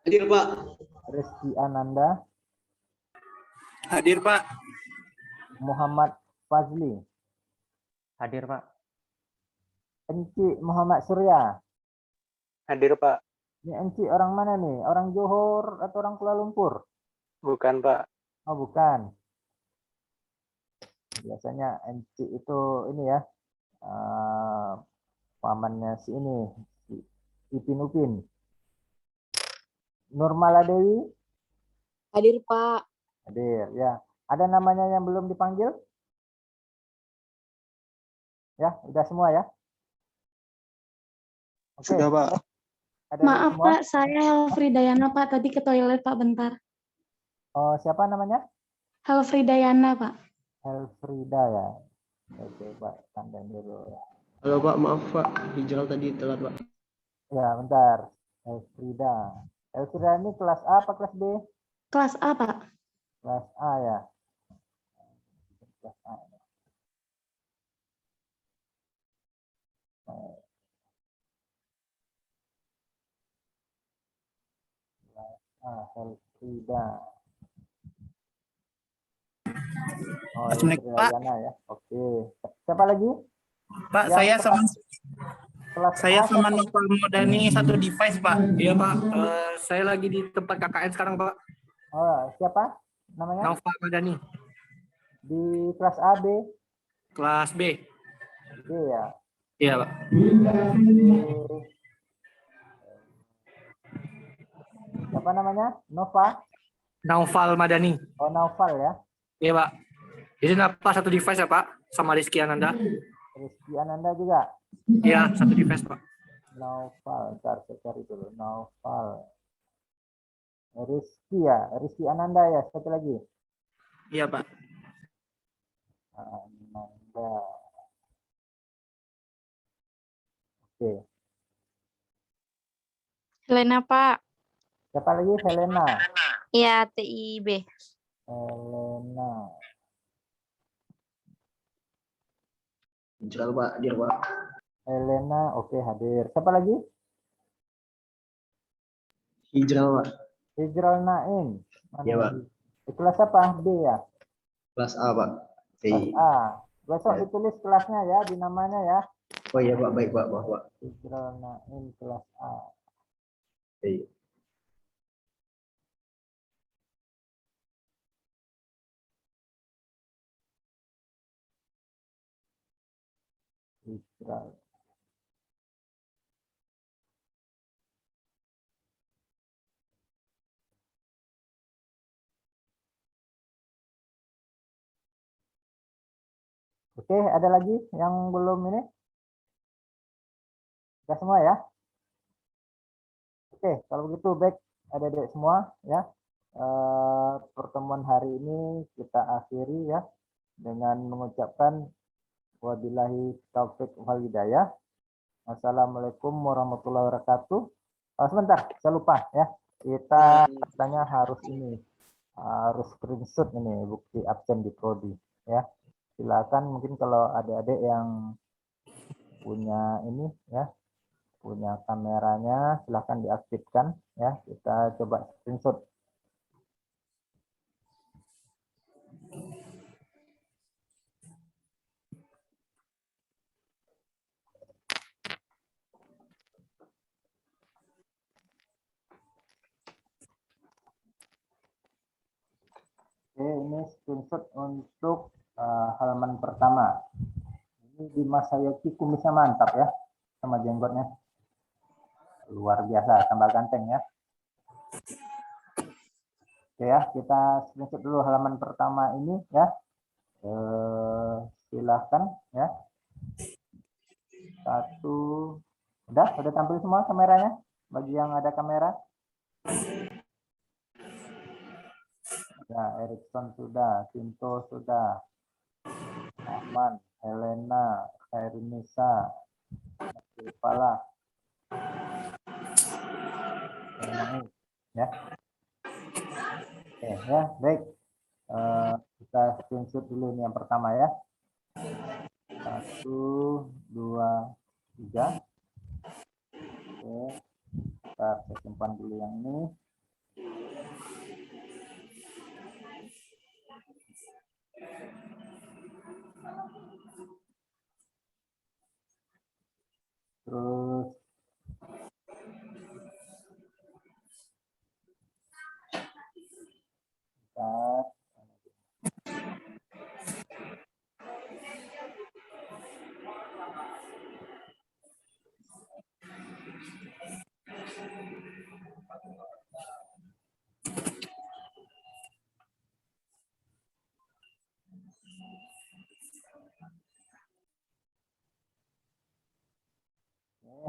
Hadir Pak. Reski Ananda. Hadir Pak. Muhammad Fazli. Hadir Pak. Enci Muhammad Surya. Hadir Pak. Ini Enci orang mana nih? Orang Johor atau orang Kuala Lumpur? Bukan Pak. Oh bukan. Biasanya Enci itu ini ya. Pamannya si ini. Si Ipin Upin. Nurmala Dewi. Hadir Pak. Hadir ya. Ada namanya yang belum dipanggil? Ya, udah semua ya. Oke. Sudah Pak. Ada Maaf semua? Pak, saya Helfridayana Pak, tadi ke toilet Pak bentar. Oh, siapa namanya? Helfridayana Pak. Elfrida ya. Oke, Pak, tandang dulu ya. Halo Pak, maaf Pak. Hijrah tadi telat Pak. Ya, bentar. Elfrida. Elfrida ini kelas A apa kelas B? Kelas A Pak. Kelas A ya. Kelas A. Helfrida. Oh, Assalamualaikum, Pak. Yana ya. Oke. Siapa lagi? Pak, Yang saya kelas A, sama Novel Modani satu device, Pak. Iya, Pak. Saya lagi di tempat KKN sekarang, Pak. Oh, siapa namanya? Novel Modani, Di kelas A, B, kelas B. B ya. Iya, Pak. Siapa namanya? Nova? Naufal Madani. Oh, Naufal ya. Iya, Pak. Jadi apa satu device ya, Pak? Sama Rizky Ananda. Rizky Ananda juga. Iya, satu device, Pak. Naufal, ntar saya cari dulu. Naufal. Rizky ya, Rizky Ananda ya, satu lagi. Iya, Pak. Ananda. Oke. Helena, Pak. Siapa lagi? Helena. Iya, TIB. Helena. Hijral, Pak. Hadir, Pak. Helena, oke hadir. Siapa lagi? Hijral, Pak. Hijral Naim. Mana Iya, Pak. di kelas apa? B ya? Kelas A, Pak. Kelas A. Besok Ya. ditulis kelasnya ya, di namanya ya. Oh iya, Pak. Baik, Pak. Pak. Hijral Naim kelas A. Iya. Hijral. Oke, ada lagi yang belum ini? Sudah semua ya? Oke, kalau begitu baik adik-adik semua ya. Pertemuan hari ini kita akhiri ya dengan mengucapkan wabillahi taufik wal hidayah. Assalamualaikum warahmatullahi wabarakatuh. Sebentar, saya lupa ya. Kita katanya harus ini, harus screenshot ini bukti absen di prodi ya. Silakan mungkin kalau adik-adik yang punya ini ya, punya kameranya silakan diaktifkan ya. Kita coba screenshot. Oke, ini screenshot untuk halaman pertama. Ini Dimas Sayaki kumisnya mantap ya, sama jenggotnya. Luar biasa, tambah ganteng ya. Oke ya, kita screenshot dulu halaman pertama ini ya. Silahkan ya. Satu, udah tampil semua kameranya? Bagi yang ada kamera. Ya, Erikson sudah, Tinto sudah, Ahmad, Helena, Khairunisa, Kepala, ya. Oke, ya, baik. Kita screenshot dulu ini yang pertama ya. 1, 2, 3. Oke, kita simpan dulu yang ini. Terus kita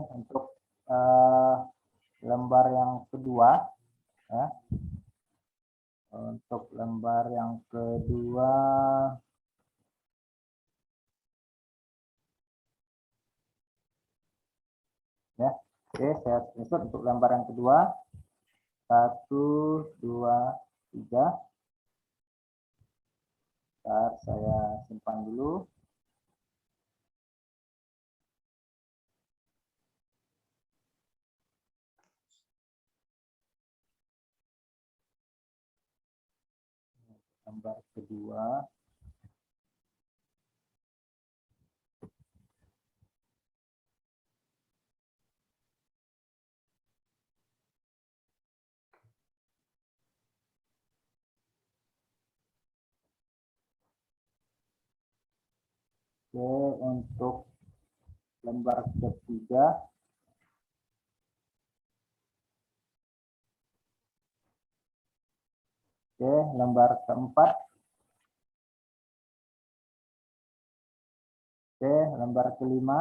untuk lembar yang kedua ya. Untuk lembar yang kedua ya. Oke, saya screenshot untuk lembar yang kedua. 1, 2, 3. Bentar, saya simpan dulu. lembar kedua. Oke, untuk lembar ketiga. Oke, lembar keempat. Oke, lembar kelima.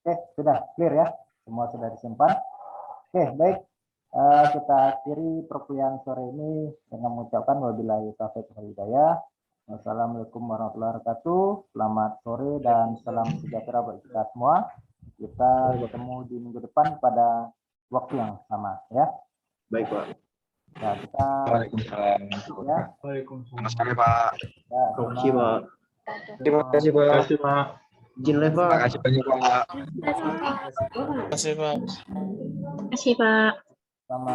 Oke, sudah clear ya. Semua sudah disimpan. Oke, baik. Kita akhiri perkuliahan sore ini dengan mengucapkan wabillahi taufiq wal hidayah. Wassalamualaikum warahmatullahi wabarakatuh. Selamat sore dan salam sejahtera bagi kita semua. Kita bertemu di minggu depan pada waktu yang sama ya. Baik, Pak. Ya, kita Waalaikumsalam. ya. Selamat sore, Pak. Ya, Terima kasih, Pak. Terima kasih Pak. Izin live, Pak. Terima kasih banyak, Pak. Terima kasih, Pak. Sama